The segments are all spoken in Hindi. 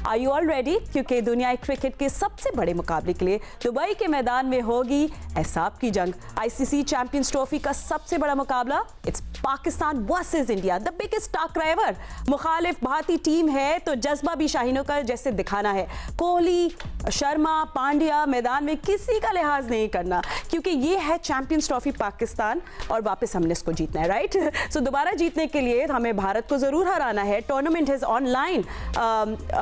Are you all ready? क्योंकि दुनिया क्रिकेट के सबसे बड़े मुकाबले के लिए दुबई के मैदान में होगी एहसाब की जंग। आईसीसी चैंपियंस ट्रॉफी का सबसे बड़ा मुकाबला it's Pakistan versus India, the biggest टक्कर एवर। मुखालिफ भारतीय टीम है तो जज्बा भी शाहीनों का जैसे दिखाना है। कोहली, शर्मा, पांड्या मैदान में किसी का लिहाज नहीं करना, क्योंकि ये है चैंपियंस ट्रॉफी पाकिस्तान और वापस हमने इसको जीतना है, राइट? सो दोबारा जीतने के लिए हमें भारत को जरूर हराना है। Tournament is online.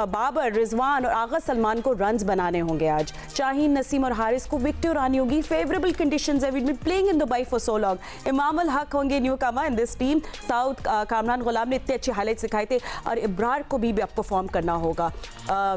Babar, Rizwan और आगा सलमान को रन्स बनाने होंगे आज। शाहीन, नसीम और हारिस को विकेट उड़ानी होगी। फेवरेबल कंडीशंस है, we will be playing in Dubai for so long. Imam ul Haq होंगे newcomer in this team. South Kamran Ghulam ने इतने अच्छे हाइलाइट्स दिखाए थे और इब्रार को भी अब परफॉर्म करना होगा।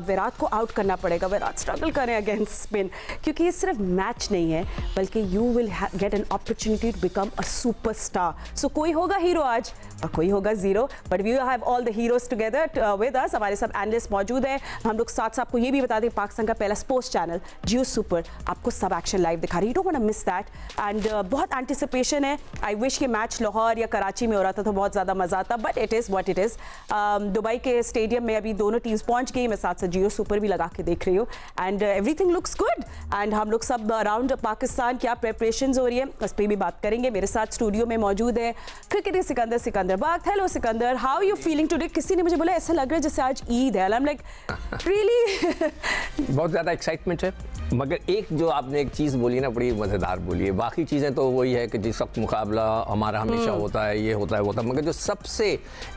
विराट को आउट करना पड़ेगा। विराट स्ट्रगल करें अगेंस्ट स्पिन, क्योंकि ये सिर्फ मैच नहीं है बल्कि you will get an opportunity to become a superstar. So कोई होगा हीरो आज और कोई होगा zero, but we have all the heroes together with us. हमारे सब एनालिस्ट मौजूद हैं। हम लोग साथ आपको ये भी बता दें, पाकिस्तान का पहला स्पोर्ट्स चैनल जियो सुपर आपको सब एक्शन लाइव दिखा रही है। You don't want to miss that. And बहुत एंटिसिपेशन है। आई विश कि मैच लाहौर या कराची में हो रहा था तो बहुत ज़्यादा मजा आता, but it is what it is. Dubai के स्टेडियम में अभी दोनों टीम्स पहुंच गई। मैं साथ साथ जियो सुपर भी लगा के देख रही हूँ and everything looks good. And हम लोग सब अराउंड पाकिस्तान क्या प्रेपरेशंस हो रही है उस पर भी बात करेंगे। मेरे साथ स्टूडियो में मौजूद है cricketer Sikandar Bagh. Hello Sikandar, how you feeling today? किसी ने मुझे बोला ऐसा लग रहा है जैसे आज ईद है। आई एम लाइक रियली बहुत ज़्यादा एक्साइटमेंट है, मगर एक जो आपने एक चीज़ बोली ना बड़ी मज़ेदार बोली है। बाकी चीज़ें तो वही है कि जिस वक्त मुकाबला हमारा हमेशा होता है, ये होता है वो होता है, मगर जो सबसे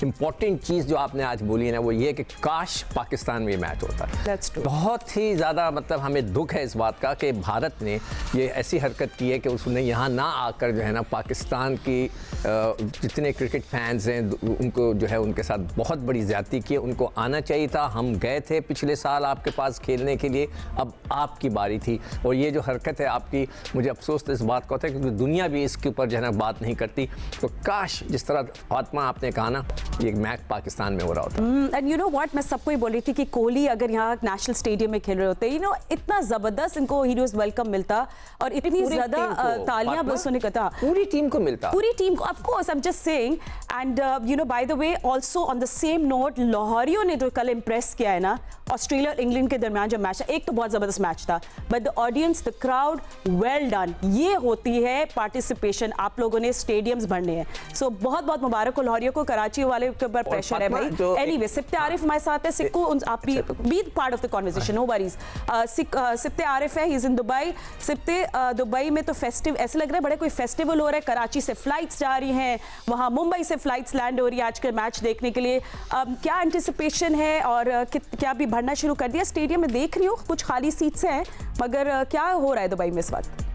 इम्पॉर्टेंट चीज़ जो आपने आज बोली है ना वो ये है कि काश पाकिस्तान में मैच होता है। बहुत ही ज़्यादा मतलब हमें दुख है इस बात का कि भारत ने ये ऐसी हरकत की है कि उसने यहाँ ना आकर जो है ना पाकिस्तान की जितने क्रिकेट फैंस हैं उनको जो है उनके साथ बहुत बड़ी ज़्यादती की है। उनको आना चाहिए था। हम गए थे पिछले साल आपके पास खेलने के लिए, अब आपकी बारी थी। और ये जो हरकत है आपकी, मुझे अफसोस तो इस बात का होता है क्योंकि दुनिया भी इसके ऊपर जो है ना बात नहीं करती। तो काश जिस तरह फातिमा आपने कहा ना ये मैच पाकिस्तान में हो रहा होता। एंड यू नो व्हाट, मैं सबको ही बोल रही थी कि कोहली अगर यहाँ नेशनल स्टेडियम में खेल रहे होते, यू नो इतना जबरदस्त इनको हीरोज वेलकम मिलता और इतनी ज्यादा तालियां बस होने का पूरी टीम को मिलता, पूरी टीम को। Of course I am just saying. And you know by the way also on the same note, लाहौरियों ने जो कल इंप्रेस किया है ना ऑस्ट्रेलिया और इंग्लैंड के दरमियान जो मैच था, एक तो बहुत जबरदस्त मैच था, but the audience, the crowd, well done. ये होती है पार्टिसिपेशन। आप लोगों ने स्टेडियम्स भरने हैं। सो बहुत बहुत मुबारक हो लाहौरियों को। कराची वाले के ऊपर प्रेशर है भाई। एनीवे सिप्ते आरिफ हमारे साथ है। सिक्कू, आप be part of the conversation, no worries. Sipte Arif है, he is in Dubai. Sipte, Dubai में तो फेस्टिव ऐसे लग रहा है बड़े कोई फेस्टिवल हो रहा है। कराची से फ्लाइट्स जा रही हैं, वहाँ मुंबई से फ्लाइट्स लैंड हो रही है आज के मैच देखने के लिए। क्या एंटिसिपेशन है और क्या भी भरना शुरू कर दिया स्टेडियम में? देख रही हो कुछ खाली सीट्स हैं, मगर क्या हो रहा है दुबई में इस वक्त?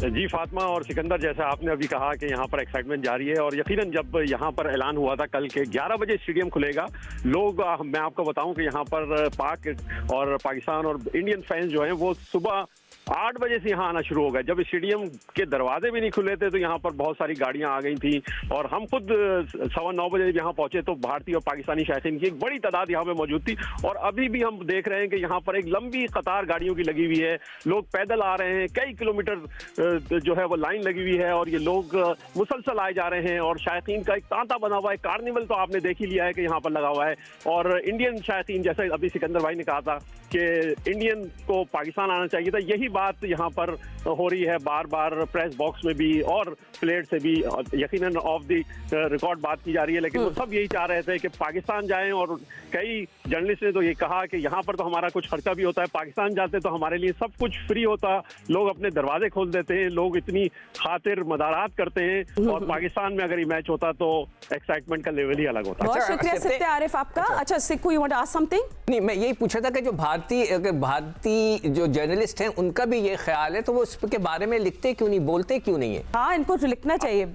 जी फातिमा और सिकंदर, जैसा आपने अभी कहा कि यहाँ पर एक्साइटमेंट जारी है और यकीनन जब यहाँ पर ऐलान हुआ था कल के 11 बजे स्टेडियम खुलेगा, लोग, मैं आपको बताऊं कि यहाँ पर पाक और पाकिस्तान और इंडियन फैंस जो हैं वो सुबह 8 बजे से यहाँ आना शुरू हो गए। जब स्टेडियम के दरवाजे भी नहीं खुले थे तो यहाँ पर बहुत सारी गाड़ियाँ आ गई थी और हम खुद 9:15 बजे यहाँ पहुंचे तो भारतीय और पाकिस्तानी शायकीन की एक बड़ी तादाद यहाँ पे मौजूद थी। और अभी भी हम देख रहे हैं कि यहाँ पर एक लंबी कतार गाड़ियों की लगी हुई है। लोग पैदल आ रहे हैं, कई किलोमीटर जो है वो लाइन लगी हुई है और ये लोग मुसलसल आए जा रहे हैं। और शायकीन का एक तांता बना हुआ है। कार्निवल तो आपने देख ही लिया है कि यहाँ पर लगा हुआ है। और इंडियन शायकीन, जैसे अभी सिकंदर भाई ने कहा था कि इंडियन को पाकिस्तान आना चाहिए था, यही बात यहाँ पर हो रही है बार बार प्रेस बॉक्स में भी और प्लेट से भी। यकीनन ऑफ द रिकॉर्ड बात की जा रही है, लेकिन वो सब यही चाह रहे थे कि पाकिस्तान जाएं। और कई जर्नलिस्ट ने तो ये कहा कि यहाँ पर तो हमारा कुछ खर्चा भी होता है, पाकिस्तान जाते तो हमारे लिए सब कुछ फ्री होता, लोग अपने दरवाजे खोल देते हैं, लोग इतनी खातिर मदारात करते हैं। और पाकिस्तान में अगर ये मैच होता तो एक्साइटमेंट का लेवल ही अलग होता। बहुत शुक्रिया सिप्ते आरिफ आपका। अच्छा Sikku, you want to ask something? नहीं, मैं यही पूछा था कि जो भारतीय जो जर्नलिस्ट हैं उनका भी ये ख्याल है तो वो इसके बारे में लिखते क्यों नहीं, बोलते क्यों नहीं है? हाँ, इनको लिखना चाहिए।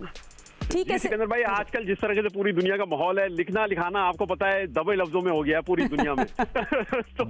ठीक है सिकंदर भाई, आजकल जिस तरह से पूरी दुनिया का माहौल है, लिखना लिखाना आपको पता है दबे लफ्जों में हो गया है पूरी दुनिया में। तो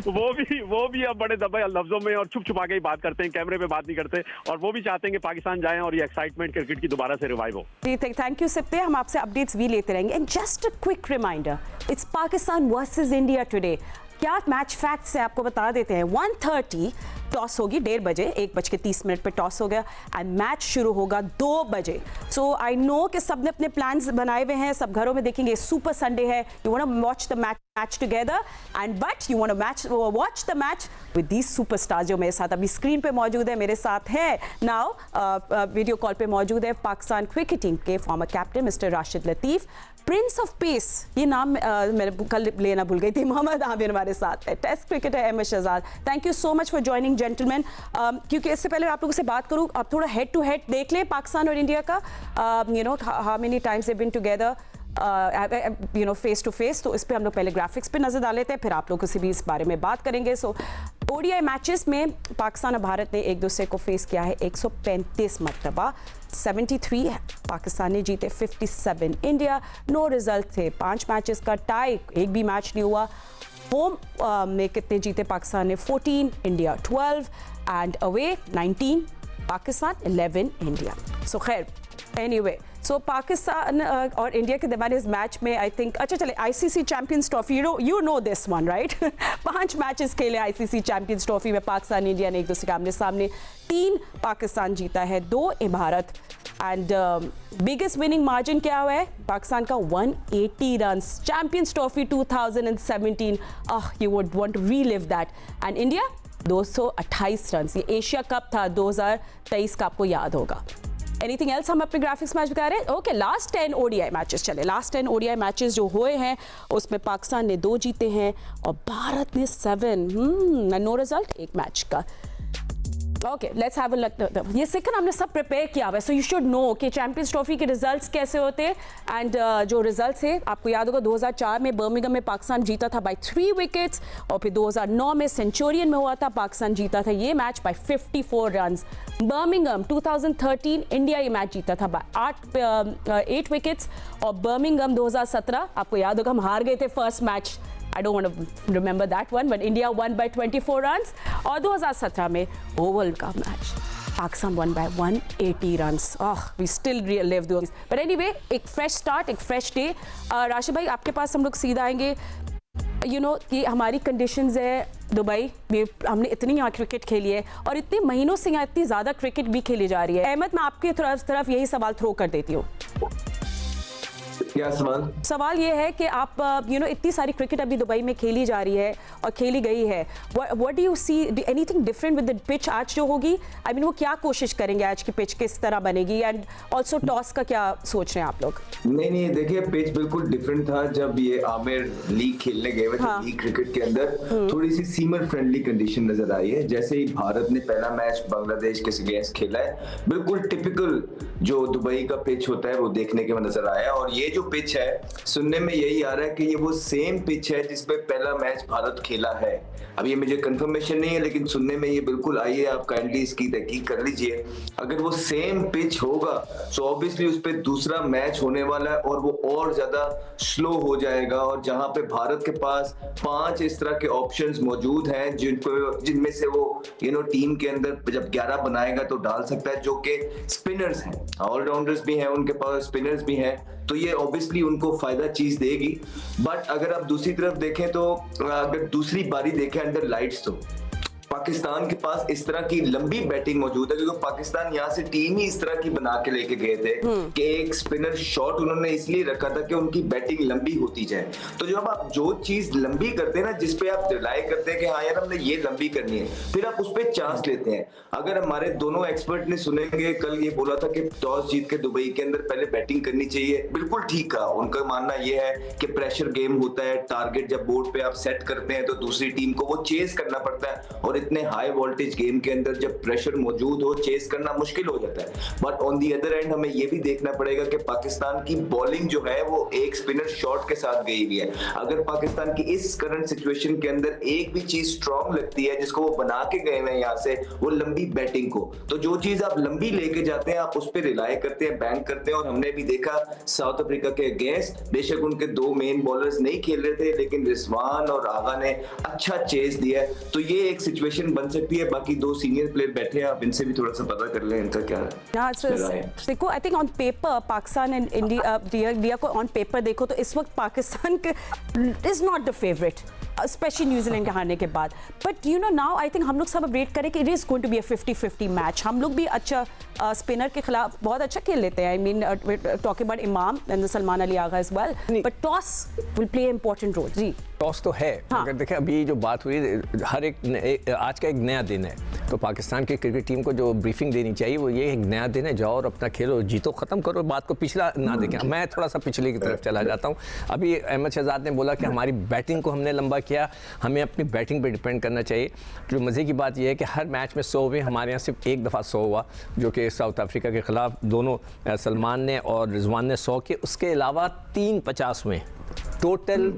वो भी अब बड़े दबे लफ्जों में और छुप छुपा के ही बात करते हैं, कैमरे पे बात नहीं करते। और वो भी चाहते हैं कि पाकिस्तान जाएं और ये एक्साइटमेंट क्रिकेट की दोबारा से रिवाइव हो। जी थैंक यू सिप्ते, हम आपसे अपडेट्स भी लेते रहेंगे। And just a quick reminder, it's Pakistan versus India today. क्या मैच फैक्ट्स है आपको बता देते हैं। 1:30 टॉस होगी, 1:30 बजे, 1:30 पे टॉस हो गया एंड मैच शुरू होगा 2 बजे। सो आई नो कि सबने अपने प्लान्स बनाए हुए हैं, सब घरों में देखेंगे, सुपर संडे है, you want to watch the match match together and but you want to watch the match with these superstars जो मेरे साथ अभी स्क्रीन पे मौजूद है, मेरे साथ है नाउ वीडियो कॉल पे मौजूद है पाकिस्तान क्रिकेट टीम के former captain mister Rashid Latif, prince of pace, ये नाम मैंने कल लेना भूल गई थी, मोहम्मद आमिर हमारे साथ है, test cricketer Ahmed Shehzad. Thank you so much for joining gentleman. क्योंकि इससे पहले आप लोगों से बात करूँ, आप थोड़ा हेड टू हेड देख लें पाकिस्तान और इंडिया का, you know how many times they been together you know face to face, तो इस पर हम लोग पहले ग्राफिक्स पे नजर डाल लेते हैं, फिर आप लोगों से भी इस बारे में बात करेंगे। सो ओडीआई मैचेस में पाकिस्तान और भारत ने एक दूसरे को फेस किया है 135 मरतबा, 73 पाकिस्तान ने जीते, 57 इंडिया, नो रिजल्ट थे, 5 मैचेस का टाई, एक भी मैच नहीं हुआ। होम में कितने जीते पाकिस्तान ने 14, India 12 and away 19, Pakistan 11 India. So खैर एनीवे, सो पाकिस्तान और इंडिया के दरमियान इस मैच में आई थिंक, अच्छा चले ICC champions trophy, you know this one right, 5 matches खेले आईसीसी चैंपियंस ट्रॉफी में पाकिस्तान इंडिया ने एक दूसरे के आमने सामने, 3 पाकिस्तान जीता है, 2 Bharat and biggest winning margin क्या हुआ है पाकिस्तान का 180 run, champions trophy 2017, you would want to relive that, and India 228 run, ये एशिया कप था 2023 का, आपको याद होगा। एनीथिंग एल्स हम अपने ग्राफिक्स मैच बता रहे हैं? ओके, लास्ट 10 ओडीआई मैचेस चले, लास्ट 10 ओडीआई मैचेस जो हुए हैं उसमें पाकिस्तान ने 2 जीते हैं और भारत ने 7, नो रिजल्ट, 1 मैच का। Okay, let's have a look, ये सेकंड हमने सब प्रिपेयर किया हुआ है, सो यू शुड नो कि चैंपियंस ट्रॉफी के रिजल्ट्स कैसे होते हैं एंड जो रिजल्ट्स है आपको याद होगा 2004 में बर्मिंघम में पाकिस्तान जीता था बाय 3 विकेट्स और फिर 2009 में सेंचुरियन में हुआ था, पाकिस्तान जीता था ये match by 54 runs. Birmingham 2013 India ये मैच जीता था बाय 8 विकेट्स और बर्मिंघम 2017 आपको याद होगा हम हार गए थे first match, I don't want to remember that one, but India won by 24 runs. और 2017 में ओवल का match Pakistan won by 180 runs. We still live those. But anyway, एक fresh start, एक fresh day. राशिद भाई आपके पास हम लोग सीधा आएंगे। You know ये हमारी conditions है दुबई में, हमने इतनी यहाँ क्रिकेट खेली है और इतने महीनों से यहाँ इतनी ज़्यादा क्रिकेट भी खेली जा रही है। अहमद, मैं आपकी तरफ यही सवाल थ्रो कर देती हूँ। क्या सवाल ये है कि आप यू नो इतनी सारी क्रिकेट अभी दुबई में खेली जा रही है और खेली गई है, what do you see, anything different with the pitch आज जो होगी, आई मीन वो क्या कोशिश करेंगे आज की पिच किस तरह बनेगी, एंड ऑल्सो टॉस का क्या सोच रहे हैं आप लोग? नहीं देखिए, पिच बिल्कुल डिफरेंट था जब ये आमिर लीग खेलने गए हुए थे। लीग क्रिकेट के अंदर थोड़ी सी सीमर फ्रेंडली कंडीशन नजर आई है। जैसे ही भारत ने पहला मैच बांग्लादेश के अगेंस्ट खेला है, बिल्कुल टिपिकल जो दुबई का पिच होता है वो देखने के नजर आया, और ये जो पिच है सुनने में यही आ रहा है कि ये वो सेम पिच है जिसपे पहला मैच भारत खेला है। अब ये मुझे कंफर्मेशन नहीं है लेकिन सुनने में ये बिल्कुल आई है, आप काइंडली इसकी तहकीक कर लीजिए। अगर वो सेम पिच होगा तो ऑब्वियसली उस पे दूसरा मैच होने वाला है और वो और ज्यादा स्लो हो जाएगा, और जहां पे भारत के पास 5 इस तरह के ऑप्शंस मौजूद हैं जिनमें से वो टीम के अंदर जब 11 बनाएगा तो डाल सकता है, जो कि स्पिनर्स हैं, ऑलराउंडर्स भी हैं उनके पास, स्पिनर्स भी हैं, तो ये ऑब्वियसली उनको फायदा चीज देगी। बट अगर आप दूसरी तरफ देखें तो अगर दूसरी बारी देखें अंडर लाइट्स तो पाकिस्तान के पास इस तरह की लंबी बैटिंग मौजूद है, क्योंकि पाकिस्तान यहाँ से टीम ही इस तरह की बना के लेके गए थे कि एक स्पिनर शॉट उन्होंने इसलिए रखा था कि उनकी बैटिंग लंबी होती जाए। तो जब आप जो चीज लंबी करते हैं ना, जिसपे आप रिलाई करते हैं कि हाँ यार हमने ये लंबी करनी है, फिर आप उस पर चांस लेते हैं। अगर हमारे दोनों एक्सपर्ट ने सुनेंगे, कल ये बोला था कि टॉस जीत के दुबई के अंदर पहले बैटिंग करनी चाहिए, बिल्कुल ठीक है, उनका मानना यह है कि प्रेशर गेम होता है, टारगेट जब बोर्ड पे आप सेट करते हैं तो दूसरी टीम को वो चेस करना पड़ता है, और इतने हाई वोल्टेज गेम के अंदर जब प्रेशर मौजूद हो चेस करना मुश्किल हो जाता है। But on the other and हमें यह भी देखना पड़ेगा कि पाकिस्तान की बॉलिंग जो है वो एक स्पिनर शॉट के साथ गई हुई है। अगर पाकिस्तान की इस करंट सिचुएशन के अंदर एक भी चीज स्ट्रांग लगती है जिसको वो बना के गए हैं यहाँ से, वो लंबी बैटिंग को, तो जो चीज आप लंबी लेके जाते हैं आप उस पर रिलाई करते हैं, बैंक करते हैं। और हमने भी देखा साउथ अफ्रीका के अगेंस्ट, बेशक उनके 2 मेन बॉलर्स नहीं खेल रहे थे लेकिन रिजवान और आगा ने अच्छा चेस दिया, तो ये एक सिचुएशन बन सकती है। बाकी 2 सीनियर प्लेयर बैठे हैं, आप इनसे भी थोड़ा सा पता कर लें इनका क्या है। देखो I think on paper Pakistan and India को ऑन पेपर देखो तो इस वक्त Pakistan is not the favourite, specially New Zealand के हारने के बाद, but you know now I think हम लोग सब रेट करें कि it is going to be a 50-50 match. हम लोग भी अच्छा स्पिनर के खिलाफ बहुत अच्छा खेल लेते हैं, I mean talking about Imam and Salman Ali Agha as well, but toss will play important role. जी टॉस तो है, हाँ। अगर देखें अभी जो बात हुई, हर एक आज का एक नया दिन है, तो पाकिस्तान की क्रिकेट टीम को जो ब्रीफिंग देनी चाहिए वो ये एक नया दिन है, जाओ और अपना खेलो, जीतो, खत्म करो बात को, पिछला ना देखें। मैं थोड़ा सा पिछले की तरफ चला जाता हूँ। अभी अहमद शहजाद ने बोला कि हमारी बैटिंग को हमने लंबा किया, हमें अपनी बैटिंग पे डिपेंड करना चाहिए। जो मज़े की बात यह है कि हर मैच में 100 हुए, हमारे यहाँ सिर्फ एक दफ़ा 100 हुआ, जो कि साउथ अफ्रीका के ख़िलाफ़ दोनों सलमान ने और रिजवान ने 100 के, उसके अलावा 3 50 हुए टोटल।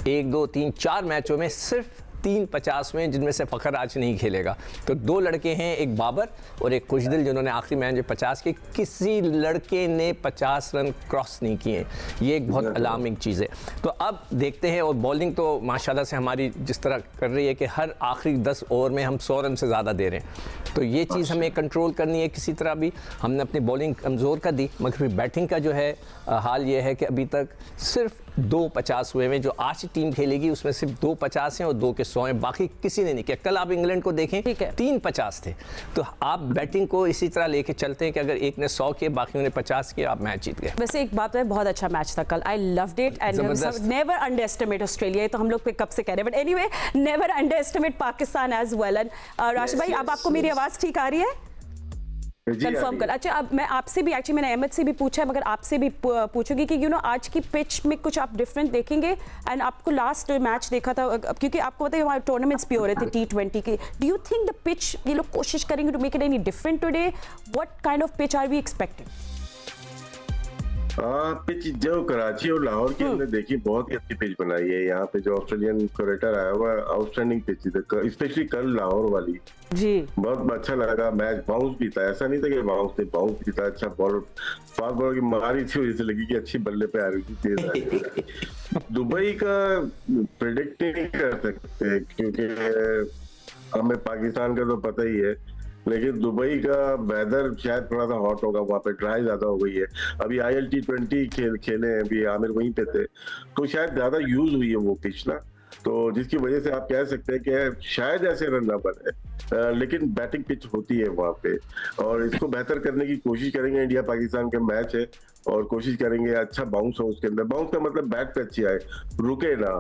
1 2 3 4 मैचों में सिर्फ 3 50 में, जिनमें से फ़खर आज नहीं खेलेगा। तो 2 लड़के हैं, एक बाबर और एक खुशदिल, जिन्होंने आखिरी मैच में 50 के, किसी लड़के ने 50 रन क्रॉस नहीं किए। ये एक बहुत अलार्मिंग चीज़ है। तो अब देखते हैं, और बॉलिंग तो माशाल्लाह से हमारी जिस तरह कर रही है कि हर आखिरी 10 ओवर में हम 100 रन से ज़्यादा दे रहे हैं, तो ये चीज़ हमें कंट्रोल करनी है किसी तरह भी। हमने अपनी बॉलिंग कमज़ोर कर दी, मगर फिर बैटिंग का जो है हाल ये है कि अभी तक सिर्फ 2 50 हुए में, जो आज टीम खेलेगी उसमें सिर्फ 2 50 हैं और 2 के 100 हैं, बाकी किसी ने नहीं किया। कल आप इंग्लैंड को देखें, 3 50 थे। तो आप बैटिंग को इसी तरह लेके चलते हैं कि अगर एक ने 100 किए, बाकी ने 50 किए, आप मैच जीत गए। वैसे एक बात है, बहुत अच्छा मैच था कल, I loved it, and never underestimate Australia, तो हम लोग पे कब से कह रहे हैं, but anyway never underestimate Pakistan as well. And Rashid भाई, अब आपको मेरी आवाज़ ठीक आ रही है? कंफर्म कर। अच्छा, अब मैं आपसे भी, एक्चुअली मैंने अहमद से भी पूछा है, मगर आपसे भी पूछूंगी कि आज की पिच में कुछ आप डिफरेंट देखेंगे। एंड आपको लास्ट मैच देखा था, क्योंकि आपको पता है हमारे टूर्नामेंट्स भी हो रहे थे T20 के, do you think the pitch, ये लोग कोशिश करेंगे to make it any different today? What kind of pitch are we expecting? Pitch जो कराची और लाहौर के अंदर देखिए बहुत ही अच्छी पिच बनाई है। यहाँ पे जो ऑस्ट्रेलियन क्रिकेटर आया हुआ, आउटस्टैंडिंग पिच, स्पेशली कल लाहौर वाली जी, बहुत अच्छा लगा। मैच बाउंस भी था, ऐसा नहीं था कि बाउंस भी था। अच्छा बॉलर, फास्ट बॉलर की मारी थी, वजह से लगी कि अच्छी बल्ले पे आ रही थी, तेज आ रही थी। दुबई का प्रिडिक्ट नहीं कर सकते, क्योंकि हमें पाकिस्तान का तो पता ही है, लेकिन दुबई का वेदर शायद थोड़ा सा हॉट होगा, वहाँ पे ड्राई ज्यादा हो गई है। अभी IL T20 खेले हैं, अभी आमिर वहीं पे थे, तो शायद ज्यादा यूज हुई है वो पिच ना, तो जिसकी वजह से आप कह सकते हैं कि शायद ऐसे रन ना बने। लेकिन बैटिंग पिच होती है वहाँ पे, और इसको बेहतर करने की कोशिश करेंगे। इंडिया पाकिस्तान के मैच है, और कोशिश करेंगे अच्छा बाउंस हो उसके अंदर। बाउंस का मतलब बैट पे अच्छी आए, रुके ना,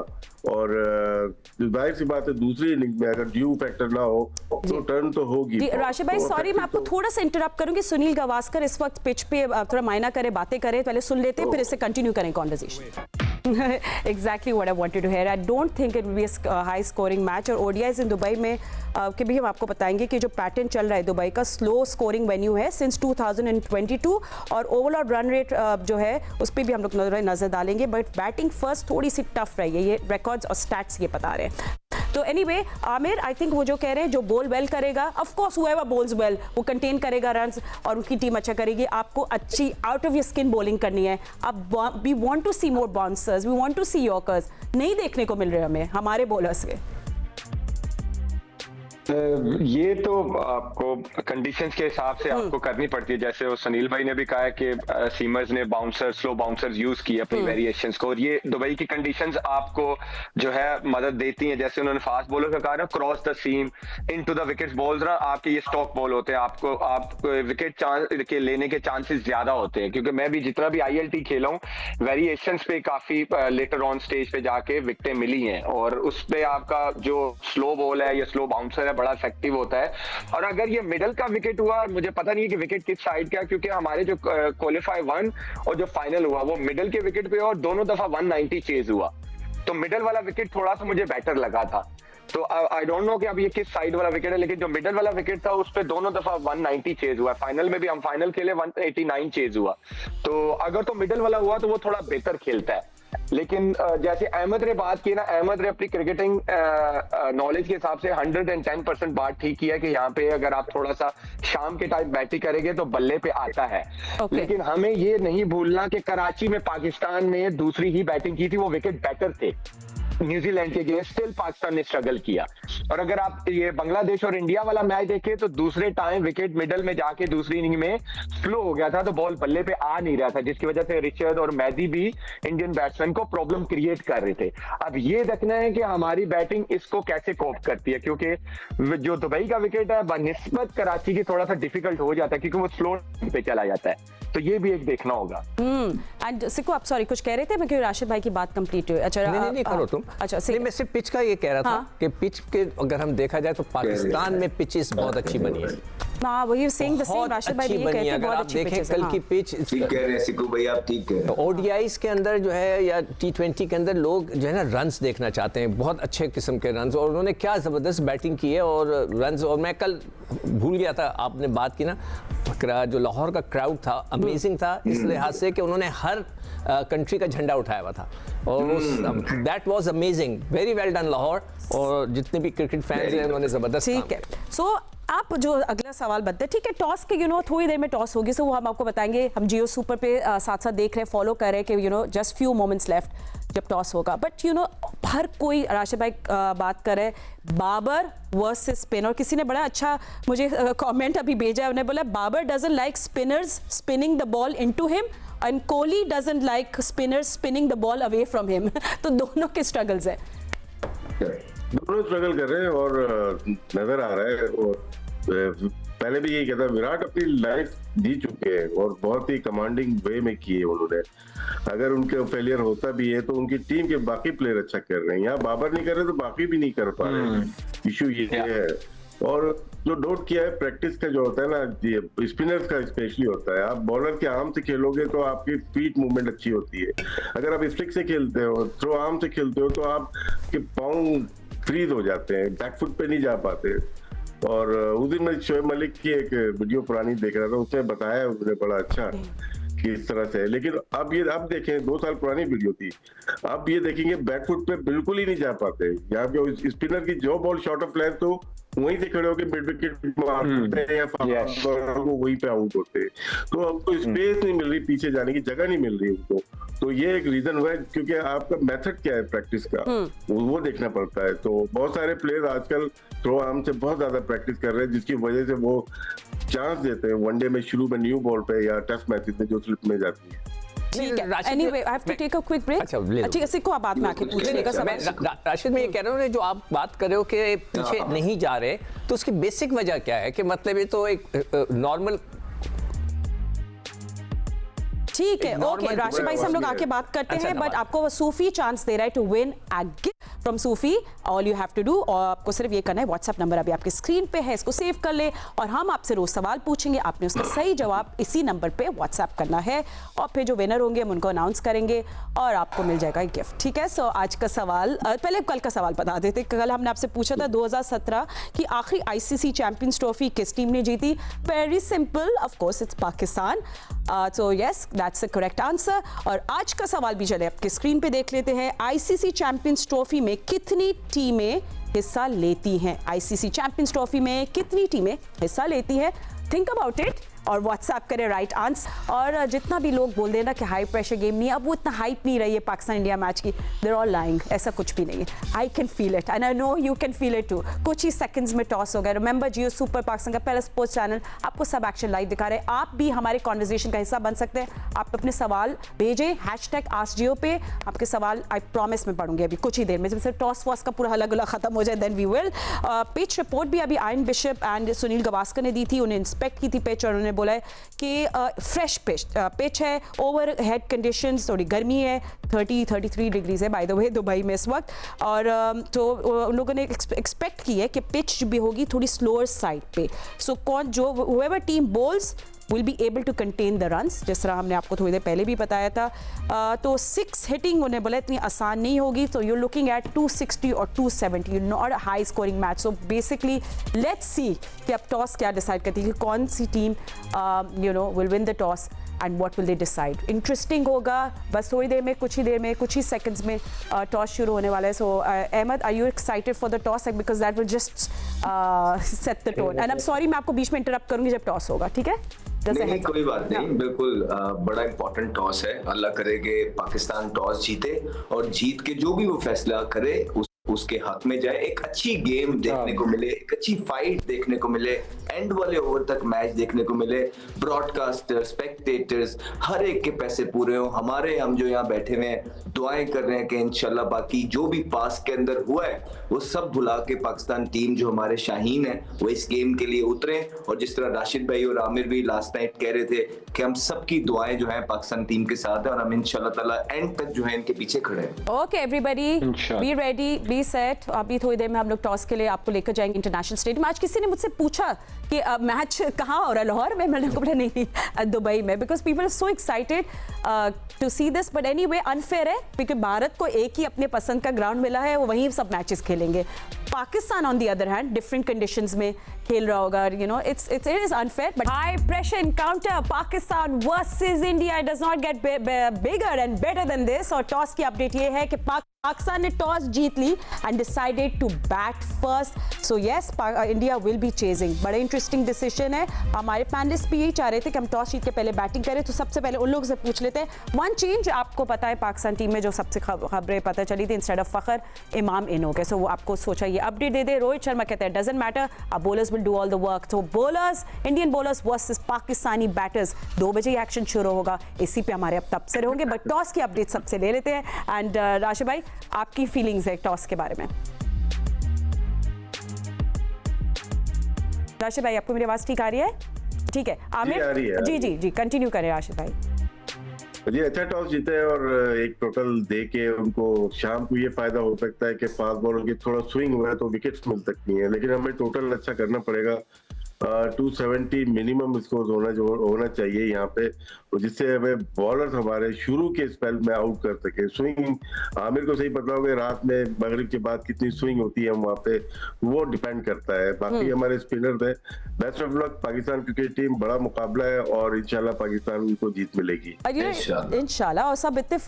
और जाहिर सी बात है दूसरी इनिंग में अगर ड्यू फैक्टर ना हो तो टर्न तो होगी। राशिद भाई, सॉरी मैं आपको थोड़ा सा इंटरप्ट करूंगी। सुनील गावस्कर इस वक्त पिच पे थोड़ा मायना करे, बातें करें, पहले सुन लेते हैं, फिर इससे कंटिन्यू करें conversation. Exactly what I wanted to hear. I don't think it will be a high scoring match. और ODIs in दुबई में कि भी हम आपको बताएंगे कि जो पैटर्न चल रहा है दुबई का, स्लो स्कोरिंग वेन्यू है सिंस 2022, और ओवरऑल रन रेट जो है उस पर भी हम लोग नजर डालेंगे। बट बैटिंग फर्स्ट थोड़ी सी टफ रही है, ये रिकॉर्ड्स और स्टैट्स ये बता रहे हैं। तो एनीवे आमिर, आई थिंक वो जो कह रहे हैं, जो बॉल वेल करेगा, of course whoever bowls well, वो कंटेन करेगा रन्स और उनकी टीम अच्छा करेगी। आपको अच्छी out of your skin bowling करनी है। अब we want to see more bouncers, we want to see yorkers, नहीं देखने को मिल रहे हमें हमारे बॉलर्स के। ये तो आपको कंडीशंस के हिसाब से आपको करनी पड़ती है। जैसे वो सुनील भाई ने भी कहा है कि सीमर्स ने बाउंसर, स्लो बाउंसर्स यूज किए अपनी वेरिएशंस को, और ये दुबई की कंडीशंस आपको जो है मदद देती हैं। जैसे उन्होंने फास्ट बॉलर का कहा ना, cross the seam into the wickets balls ना, आपके ये स्टॉक बॉल होते हैं, आपको विकेट के लेने के चांसेस ज्यादा होते हैं। क्योंकि मैं भी जितना भी ILT खेला हूँ, वेरिएशंस पे काफी लेटर ऑन स्टेज पे जाके विकेटें मिली हैं, और उस पे आपका जो स्लो बॉल है या स्लो बाउंसर है बड़ा इफेक्टिव होता है। और अगर ये मिडल का विकेट हुआ, मुझे पता नहीं है कि विकेट किस साइड का, क्योंकि हमारे जो क्वालिफाई 1 और जो फाइनल हुआ वो मिडल के विकेट पे, और दोनों दफा 190 चेज हुआ, तो मिडल वाला विकेट थोड़ा सा मुझे बेटर लगा था। तो आई डोंट नो कि अब ये किस साइड वाला विकेट है, लेकिन जो मिडल वाला विकेट था उस पे दोनों दफा 190 चेज हुआ। फाइनल में भी हम फाइनल खेले 189 चेज हुआ, तो अगर तो मिडल वाला हुआ तो वो थोड़ा बेहतर खेलता है। लेकिन जैसे अहमद ने बात की ना, अहमद ने अपनी क्रिकेटिंग नॉलेज के हिसाब से 110% बात ठीक किया कि यहाँ पे अगर आप थोड़ा सा शाम के टाइम बैटिंग करेंगे तो बल्ले पे आता है। लेकिन हमें ये नहीं भूलना कि कराची में पाकिस्तान ने दूसरी ही बैटिंग की थी, वो विकेट बेटर थे न्यूजीलैंड के अगेंस्ट, स्टिल पाकिस्तान ने स्ट्रगल किया। और अगर आप ये बांग्लादेश और इंडिया वाला मैच देखें तो दूसरे टाइम विकेट मिडल में जाके दूसरी इनिंग में स्लो हो गया था, तो बॉल बल्ले पे आ नहीं रहा था, जिसकी वजह से रिचर्ड और मेहदी भी इंडियन बैट्समैन को प्रॉब्लम क्रिएट कर रहे थे। अब ये देखना है कि हमारी बैटिंग इसको कैसे कोप करती है, क्योंकि जो दुबई का विकेट है बनिस्बत कराची की थोड़ा सा डिफिकल्ट हो जाता है, क्योंकि वो स्लो पे चला जाता है, तो ये भी एक देखना होगा। एंड सिको, आप सॉरी कुछ कह रहे थे, मैं क्यों राशिद भाई की बात कंप्लीट हुई। अच्छा नहीं करो तुम। अच्छा नहीं, मैं सिर्फ पिच का ये कह रहा था कि पिच के अगर हम देखा जाए तो पाकिस्तान में पिचेस बहुत अच्छी बनी है। हाँ, वही सेइंग द सेम, राशिद भाई भी ये कहते हैं बहुत अच्छी पिच है। पिचेस है। कल की पिच ठीक कह रहे हैं सिकू भाई, आप ठीक कह रहे हैं। ओडीआईज के अंदर जो है या T20 के अंदर लोग जो है ना रन्स देखना चाहते हैं, बहुत अच्छे किस्म के रन्स, और उन्होंने क्या ज़बरदस्त बैटिंग की है और रन्स। और मैं कल भूल गया था, आपने बात की ना, जो लाहौर का क्राउड था अमेजिंग था इस लिहाज से कि उन्होंने हर कंट्री का झंडा उठाया हुआ था और that was amazing, very well done Lahore. और जितने भी क्रिकेट फैंस हैं उन्होंने ज़बरदस्त। ठीक है, सो आप जो अगला सवाल बनते हैं, ठीक है, टॉस के थोड़ी देर में टॉस होगी, सो वो हम आपको बताएंगे। हम जियो सुपर पे साथ साथ देख रहे हैं, फॉलो कर रहे हैं कि जस्ट फ्यू मोमेंट्स लेफ्ट जब टॉस होगा। बट हर कोई, राशिद भाई बात कर रहे हैं बाबर वर्सेस स्पिन, और किसी ने बड़ा अच्छा मुझे कमेंट अभी भेजा है, उन्होंने बोला Babar doesn't like spinners spinning the ball into him and Kohli doesn't like spinners spinning the ball away from him. तो दोनों के स्ट्रगल्स है, दोनों स्ट्रगल कर रहे हैं और नजर आ रहा है। और पहले भी यही कहता, विराट अपनी लाइफ जी चुके हैं और बहुत ही कमांडिंग वे में किए उन्होंने। अगर उनके फेलियर होता भी है तो उनकी टीम के बाकी प्लेयर अच्छा कर रहे हैं, यहाँ बाबर नहीं कर रहे तो बाकी भी नहीं कर पा रहे। इशू ये है। और जो नोट किया है, प्रैक्टिस का जो होता है ना, स्पिनर्स का स्पेशली होता है, आप बॉलर के आर्म से खेलोगे तो आपकी फीट मूवमेंट अच्छी होती है। अगर आप स्टिक से खेलते हो, थ्रो आर्म से खेलते हो, तो आपके पाँव फ्रीज हो जाते हैं, बैकफुट पे नहीं जा पाते। और उस दिन मैं शोएब मलिक की एक वीडियो पुरानी देख रहा था, उसने बताया, उसने बड़ा अच्छा कि इस तरह से है। लेकिन अब देखें, 2 साल पुरानी वीडियो थी, अब ये देखेंगे बैकफुट पे बिल्कुल ही नहीं जा पाते। यहाँ पे स्पिनर की जो बॉल शॉर्ट ऑफ लेंथ तो वहीं से खड़े होकर मिड विकेट मारते हैं या वहीं पे आउट होते हैं। तो आपको स्पेस नहीं मिल रही, पीछे जाने की जगह नहीं मिल रही उनको। तो ये एक रीजन हुआ है, क्योंकि आपका मेथड क्या है प्रैक्टिस का वो देखना पड़ता है। तो बहुत सारे प्लेयर आजकल थ्रो आर्म से बहुत ज्यादा प्रैक्टिस कर रहे हैं, जिसकी वजह से वो चांस देते हैं वनडे में शुरू में न्यू बॉल पे या टेस्ट मैचेस में जो स्लिप में जाती है। ठीक है, anyway I have to take a quick break. अच्छा, इसी को आप बाद में आके पूछिएगा सवाल। राशिद, मैं ये कह रहा हूँ जो आप बात कर रहे हो कि पीछे नहीं जा रहे, तो उसकी बेसिक वजह क्या है? कि मतलब ये तो एक नॉर्मल, ठीक है, ओके, राशिद भाई से हम लोग आके बात करते हैं। बट आपको सूफी चांस दे रहा है to win a gift from Sufi. All you have to do, और आपको सिर्फ ये करना है, व्हाट्सएप नंबर अभी आपके स्क्रीन पे है, इसको सेव कर ले, और हम आपसे रोज सवाल पूछेंगे, आपने उसका सही जवाब इसी नंबर पे व्हाट्सएप करना है, और फिर जो विनर होंगे हम उनको अनाउंस करेंगे और आपको मिल जाएगा गिफ्ट। ठीक है, सो आज का सवाल, पहले कल का सवाल बता देते। कल हमने आपसे पूछा था 2017 की आखिरी आईसीसी चैंपियंस ट्रॉफी किस टीम ने जीती? Very simple, of course it's Pakistan. So yes, that's the correct answer. और आज का सवाल भी चले आपके स्क्रीन पे देख लेते हैं। आईसीसी चैंपियंस ट्रॉफी में कितनी टीमें हिस्सा लेती हैं? आईसीसी चैंपियंस ट्रॉफी में कितनी टीमें हिस्सा लेती हैं? थिंक अबाउट इट और व्हाट्सएप करें राइट आंसर। और जितना भी लोग बोल देना कि हाई प्रेशर गेम नहीं है, अब वो इतना हाइप नहीं रही है पाकिस्तान इंडिया मैच की, देयर ऑल लाइंग, ऐसा कुछ भी नहीं है। I can feel it and I know you can feel it too. कुछ ही सेकंड्स में टॉस हो गया। रिमेंबर, जियो सुपर पाकिस्तान का पहला स्पोर्ट्स चैनल आपको सब एक्शन लाइव दिखा रहे हैं। आप भी हमारे कॉन्वर्सेशन का हिस्सा बन सकते हैं। आप अपने सवाल भेजें #AskJio पे, आपके सवाल आई प्रॉमिस में पढ़ूंगी अभी कुछ ही देर में। जब से टॉस वॉस का पूरा हल्ला गुल्ला खत्म हो जाए, then we will. Pitch report भी अभी Ian Bishop and Sunil Gavaskar ने दी थी, उन्हें इंस्पेक्ट की थी पिच, और उन्होंने बोला है कि फ्रेश पिच है, ओवर हेड कंडीशंस, थोड़ी गर्मी है, 30-33 डिग्रीज है बाय द वे दुबई में इस वक्त। और तो उन लोगों ने एक्सपेक्ट की है कि पिच भी होगी थोड़ी स्लोअर साइड पे। सो whoever team balls will be able to contain the runs, जिस तरह हमने आपको थोड़ी देर पहले भी बताया था। तो 6 हिटिंग उन्हें बोला इतनी आसान नहीं होगी, तो you're looking at 260 और 270, not a high scoring match. So basically let's see कि अब टॉस क्या डिसाइड करती है कि कौन सी team will win the toss and what will they decide. Interesting होगा। बस थोड़ी देर में, कुछ ही सेकंड्स में टॉस शुरू होने वाला है। So Ahmed, are you excited for the toss? Because that will just set the tone. And I am sorry, मैं आपको बीच में इंटरप्ट करूंगी जब टॉस होगा, ठीक है? नहीं, कोई बात नहीं, बिल्कुल बड़ा इंपॉर्टेंट टॉस है। अल्लाह करे कि पाकिस्तान टॉस जीते और जीत के जो भी वो फैसला करे उसके हक में जाए, एक अच्छी गेम देखने को मिले, एक अच्छी फाइट देखने को मिले, एंड वाले ओवर तक मैच देखने को मिले, ब्रॉडकास्टर, स्पेक्टेटर्स, हर एक के पैसे पूरे हो। हमारे हम जो यहाँ बैठे हुए हैं दुआएं कर रहे हैं कि इंशाल्लाह बाकी जो भी पास के अंदर हुआ है वो सब भुला के पाकिस्तान टीम जो हमारे शाहीन है वो इस गेम के लिए उतरे। और जिस तरह राशिद भाई और आमिर भी लास्ट नाइट कह रहे थे कि हम सबकी दुआएं जो है पाकिस्तान टीम के साथ है और हम इंशाल्लाह ताला एंड तक जो है इनके पीछे खड़े हैं। Okay everybody, be ready, be set. अभी थोड़ी देर में हम लोग टॉस के लिए आपको लेकर जाएंगे इंटरनेशनल स्टेडियम। आज किसी ने मुझसे पूछा कि मैच कहाँ हो रहा है, लाहौर में? मैंने कहा नहीं, दुबई में, because people are so excited to see this. But anyway unfair है क्योंकि भारत को एक ही अपने पसंद का ग्राउंड मिला है, वो वहीं सब मैचेस खेलेंगे। Pakistan on the other hand different conditions में खेल रहा होगा, you know it is unfair. But high pressure encounter Pakistan versus India does not get bigger and better than this. और टॉस की अपडेट ये है कि पाकिस्तान ने टॉस जीत ली and decided to bat first. So yes, India will be chasing. बड़ा इंटरेस्टिंग डिसीजन है। हमारे पैनलिस्ट भी यही चाह रहे थे कि हम टॉस जीत के पहले बैटिंग करें, तो सबसे पहले उन लोगों से पूछ लेते हैं। वन चेंज आपको पता है पाकिस्तान टीम में जो सबसे खबरें पता चली थी, इंस्टेड ऑफ फखर इमाम इन हो गए। सो वो आपको सोचा ये अपडेट दे दे। रोहित शर्मा कहते हैं डजंट मैटर, अब bowlers will do all the work. So bowlers, Indian bowlers versus Pakistani batters, 2 बजे ही एक्शन शुरू होगा। इसी पे हमारे अब तब से होंगे। बट टॉस की अपडेट सबसे ले लेते हैं। एंड राशिद भाई, आपकी फीलिंग्स है टॉस के बारे में? राशिद भाई, आपको मेरी आवाज ठीक आ रही है? ठीक है आमिर जी जी जी कंटिन्यू करें राशिद भाई। जी अच्छा टॉस जीते और एक टोटल दे के उनको शाम को ये फायदा हो सकता है कि फास्ट बॉलर की थोड़ा स्विंग हुआ है तो विकेट्स मिल सकती हैं, लेकिन हमें टोटल अच्छा करना पड़ेगा। 270 मिनिमम स्कोर होना चाहिए यहाँ पे, जिससे हमें बॉलर्स हमारे शुरू के स्पेल में आउट कर सके। स्विंग आमिर को सही पता होगा रात में मगरिब के बाद कितनी स्विंग होती है वहाँ पे, वो डिपेंड करता है। बाकी हमारे स्पिनर थे। Best of luck Pakistan cricket team, बड़ा मुकाबला है और इंशाल्लाह पाकिस्तान को जीत मिलेगी इंशाल्लाह। और सब इतने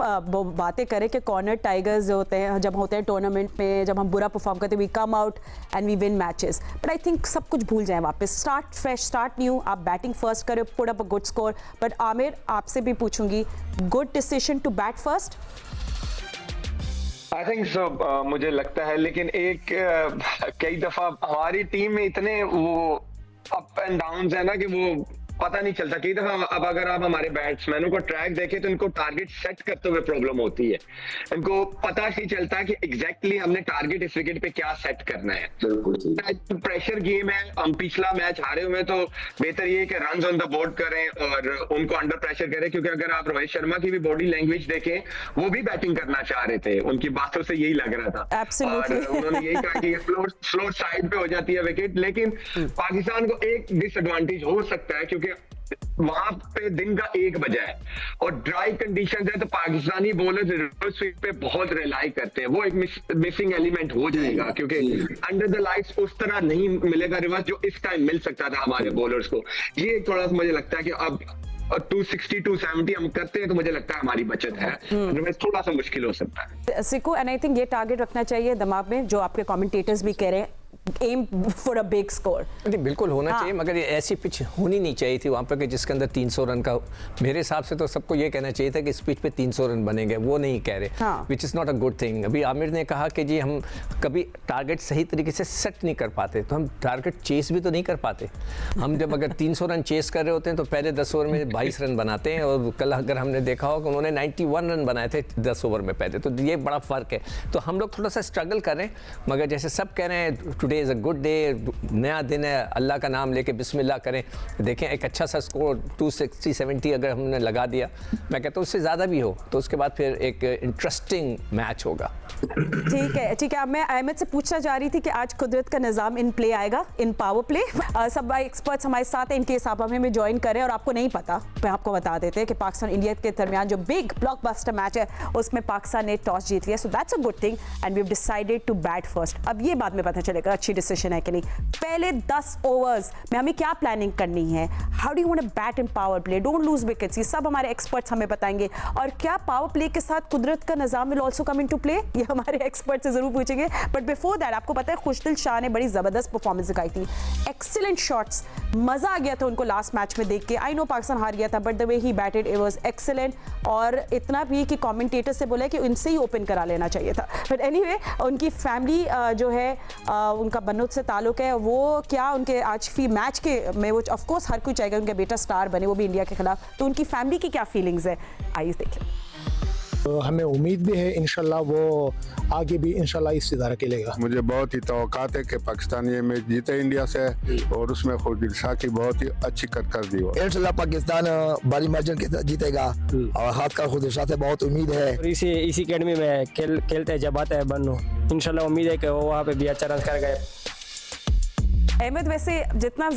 बातें करें कि कॉर्नर टाइगर्स जो होते हैं, जब होते हैं टूर्नामेंट में, जब हम बुरा परफॉर्म करते हैं, we come out and we win matches. But I think सब कुछ भूल जाए वापस, स्टार्ट फ्रेश, स्टार्ट न्यू। आप बैटिंग फर्स्ट करें, put up a good score. But Aamir, आपसे भी पूछूंगी, good decision to bat first? I think so, मुझे लगता है। लेकिन एक कई दफा हमारी टीम में इतने वो अप एंड डाउन है ना कि वो पता नहीं चलता। कई दफा अब अगर आप हमारे बैट्समैनों को ट्रैक देखें तो इनको टारगेट सेट करते हुए प्रॉब्लम होती है। इनको पता नहीं चलता कि एग्जैक्टली हमने टारगेट इस विकेट पे क्या सेट करना है। प्रेशर गेम है। हम पिछला मैच हारे हुए, तो बेहतर ये है कि रन्स ऑन द बोर्ड करें और उनको अंडर प्रेशर करें। क्योंकि अगर आप रोहित शर्मा की भी बॉडी लैंग्वेज देखें, वो भी बैटिंग करना चाह रहे थे, उनकी बातों से यही लग रहा था। और उन्होंने यही कहा कि स्लो साइड पे हो जाती है विकेट। लेकिन पाकिस्तान को एक डिसएडवांटेज हो सकता है क्योंकि वहां पे दिन का 1 बजा है और ड्राई कंडीशन है, तो पाकिस्तानी बॉलर्स रिवर्स स्विंग पे बहुत रिलाई करते हैं। वो एक मिसिंग एलिमेंट हो जाएगा क्योंकि अंडर द लाइट्स उस तरह नहीं मिलेगा रिवर्स जो इस टाइम मिल सकता था हमारे बॉलर्स को। ये थोड़ा सा मुझे लगता है कि अब 260 270 हम करते हैं तो मुझे लगता है हमारी बचत है, थोड़ा सा मुश्किल हो सकता है। सिको, एंड आई थिंक ये टारगेट रखना चाहिए दिमाग में, जो आपके कमेंटेटर्स भी कह रहे हैं, aim for a big score. जी बिल्कुल होना चाहिए, मगर ये ऐसी पिच होनी नहीं चाहिए थी वहाँ पर कि जिसके अंदर 300 रन का। मेरे हिसाब से तो सबको ये कहना चाहिए था कि इस पिच पे 300 रन बनेंगे, वो नहीं कह रहे, which is not a good thing. अभी आमिर ने कहा कि जी हम कभी टारगेट सही तरीके से सेट नहीं कर पाते, तो हम टारगेट चेस भी तो नहीं कर पाते। हम जब अगर 300 रन चेस कर रहे होते हैं तो पहले 10 ओवर में 22 रन बनाते हैं, और कल अगर हमने देखा हो कि उन्होंने 91 रन बनाए थे 10 ओवर में पहले, तो ये बड़ा फ़र्क है। तो हम लोग थोड़ा सा स्ट्रगल कर रहे हैं, मगर जैसे सब कह रहे हैं today is a good day, नया दिन है, अल्लाह का नाम लेके बिस्मिल्लाह करें। देखें एक अच्छा सा स्कोर 260 70 अगर हमने लगा दिया, मैं कहता हूँ उससे ज़्यादा भी हो, तो उसके बाद फिर एक इंटरेस्टिंग मैच होगा। ठीक है ठीक है। अब मैं अहमद से पूछना चाह रही थी कि आज कुदरत का निज़ाम इन प्ले आएगा, इन पावर प्ले। सब एक्सपर्ट्स हमारे साथ हैं, इनके आप हमें ज्वाइन करें। और आपको नहीं पता, मैं आपको बता देते हैं कि पाकिस्तान इंडिया के दरमियान जो बिग ब्लॉकबस्टर मैच है उसमें पाकिस्तान ने टॉस जीत लिया। So that's a good thing and we have decided to bat first. अब ये बाद में पता चलेगा अच्छी डिसीजन है कि नहीं। पहले 10 ओवर्स में हमें क्या प्लानिंग करनी है, how do you want to bat in power play, don't lose wickets, ये सब हमारे एक्सपर्ट्स हमें बताएंगे। और क्या पावर प्ले के साथ कुदरत का निज़ाम will also come into play, ये हमारे एक्सपर्ट से जरूर पूछेंगे, बट बिफोर दैट आपको पता है खुशदिल शाह ने बड़ी जबरदस्त परफॉर्मेंस दिखाई थी, एक्सीलेंट शॉट्स, मजा आ गया था उनको लास्ट मैच में देख के। आई नो पाकिस्तान हार गया था but the way he batted it was excellent, और इतना भी कि कमेंटेटर से बोला कि उनसे ही ओपन करा लेना चाहिए था। बट एनीवे उनकी फैमिली जो है उनका बन्नूत से ताल्लुक है, वो क्या उनके आज फी मैच के में वो ऑफ कोर्स हर कोई चाहेगा उनका बेटा स्टार बने, वो भी इंडिया के खिलाफ, तो उनकी फैमिली की क्या फीलिंग्स है आइए देखें। तो हमें उम्मीद भी है इंशाल्लाह वो आगे भी इंशाल्लाह इसी तरह खेलेगा। मुझे बहुत ही तवक्कात है कि पाकिस्तान ये मैच जीते इंडिया से, और उसमें खुशदिल शाह की बहुत ही अच्छी कट कर दी हो। इंशाल्लाह पाकिस्तान बड़ी मार्जिन के साथ जीतेगा और हाथ का खुशदिल शाह से बहुत उम्मीद है। और इसी अकेडमी में खेलते हैं जब आता है बन्नू, इंशाल्लाह उम्मीद है कि वो वहाँ पे भी अच्छा रन करेगा। अहमद वैसे जितना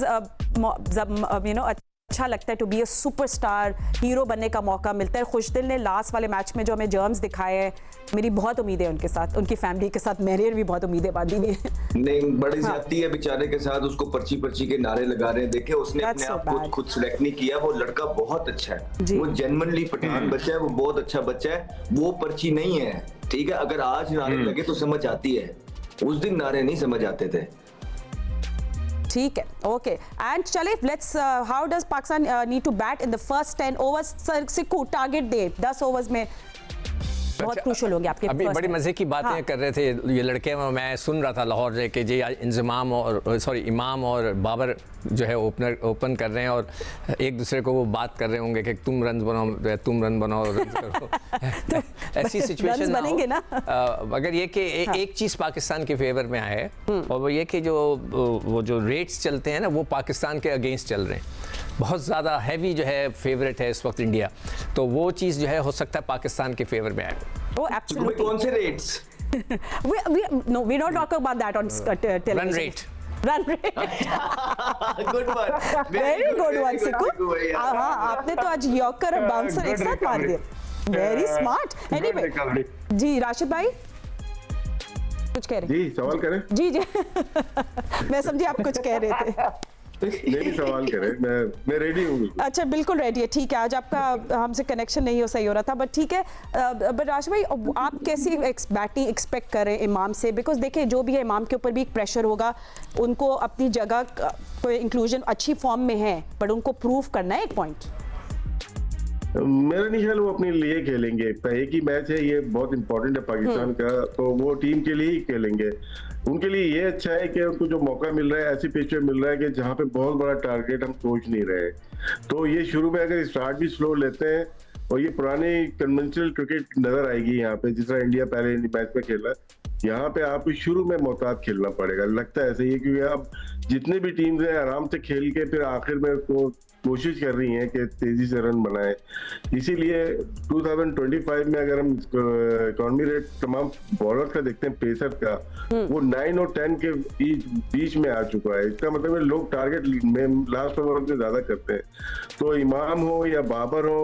अच्छा लगता है to be a superstar, hero बनने का मौका मिलता है, खुशदिल ने लास्ट वाले मैच में जो हमें जर्म्स दिखाए हैं, मेरी बहुत उम्मीद है उनके साथ, उनकी फैमिली के साथ, मैंने भी बहुत उम्मीदें बांधी हुई है। नहीं बड़ी ज्यादती है बेचारे के साथ, उसको पर्ची के नारे लगा रहे हैं। देखे उसने अपने आप को खुद सिलेक्ट नहीं किया, वो लड़का बहुत अच्छा है, वो जेन्युइनली पठान बच्चा है, वो बहुत अच्छा बच्चा है, वो पर्ची नहीं है, ठीक है। अगर आज नारे लगे तो समझ आती है, उस दिन नारे नहीं समझ आते थे। ठीक है, ओके एंड चले let's how does Pakistan need to bat in the first 10 overs. Sikku target दे 10 ओवर्स में बहुत क्रूशल होंगे आपके। अभी बड़ी मजे की बातें कर रहे थे ये लड़के, मैं सुन रहा था लाहौर से कि जी इंजमाम और इमाम और बाबर जो है ओपन कर रहे हैं और एक दूसरे को वो बात कर रहे होंगे कि तुम रन बनाओ, तुम रन बनाओ, रन करो। तो ऐसी सिचुएशन बनेंगे ना। मगर ये कि एक चीज़ पाकिस्तान के फेवर में आया है और वो ये कि वो जो रेट्स चलते हैं ना वो पाकिस्तान के अगेंस्ट चल रहे हैं, बहुत ज़्यादा हैवी जो है फेवरेट है इस वक्त इंडिया, तो वो चीज़ जो है हो सकता है पाकिस्तान के फेवर में आए। Oh, absolutely. कौन से rates? we not talk about that on television. Run rate. Good one. Very good one, सिक्कू। हाँ, आपने तो आज यॉर्कर और बाउंसर एक साथ मार दिया। Very smart. Anyway, जी राशिद भाई कुछ कह रहे हैं? जी सवाल करें? जी मैं समझी आप कुछ कह रहे थे। नहीं सवाल करें, मैं रेडी हूँ। अच्छा बिल्कुल रेडी है, ठीक है। आज आपका हमसे कनेक्शन नहीं सही हो रहा था, बट ठीक है। बट राशिद भाई आप कैसी बैटिंग एक्सपेक्ट कर रहे हैं इमाम से? बिकॉज देखिए जो भी है इमाम के ऊपर भी एक प्रेशर होगा, उनको अपनी जगह को इंक्लूजन अच्छी फॉर्म में है बट उनको प्रूव करना है एक पॉइंट। मेरा नहीं ख्याल वो अपने लिए खेलेंगे, एक ही मैच है, ये बहुत इंपॉर्टेंट है पाकिस्तान का, तो वो टीम के लिए ही खेलेंगे। उनके लिए ये अच्छा है कि उनको जो मौका मिल रहा है ऐसी पिच पे मिल रहा है कि जहाँ पे बहुत बड़ा टारगेट हम सोच नहीं रहे, तो ये शुरू में अगर स्टार्ट भी स्लो लेते हैं और ये पुरानी कन्वेंशनल क्रिकेट नजर आएगी यहाँ पे, जिस तरह इंडिया पहले मैच में खेला, यहाँ पे आपको शुरू में मोहतात खेलना पड़ेगा, लगता है ऐसे ही, क्योंकि अब जितने भी टीम्स हैं आराम से खेल के फिर आखिर में कोशिश कर रही हैं कि तेजी से रन बनाए। इसीलिए 2025 में अगर हम इकोनॉमी रेट तमाम बॉलर का देखते हैं, पेसर का, वो 9 और 10 के बीच में आ चुका है। इसका मतलब है लोग टारगेट में लास्ट ओवर से ज्यादा करते हैं, तो इमाम हो या बाबर हो,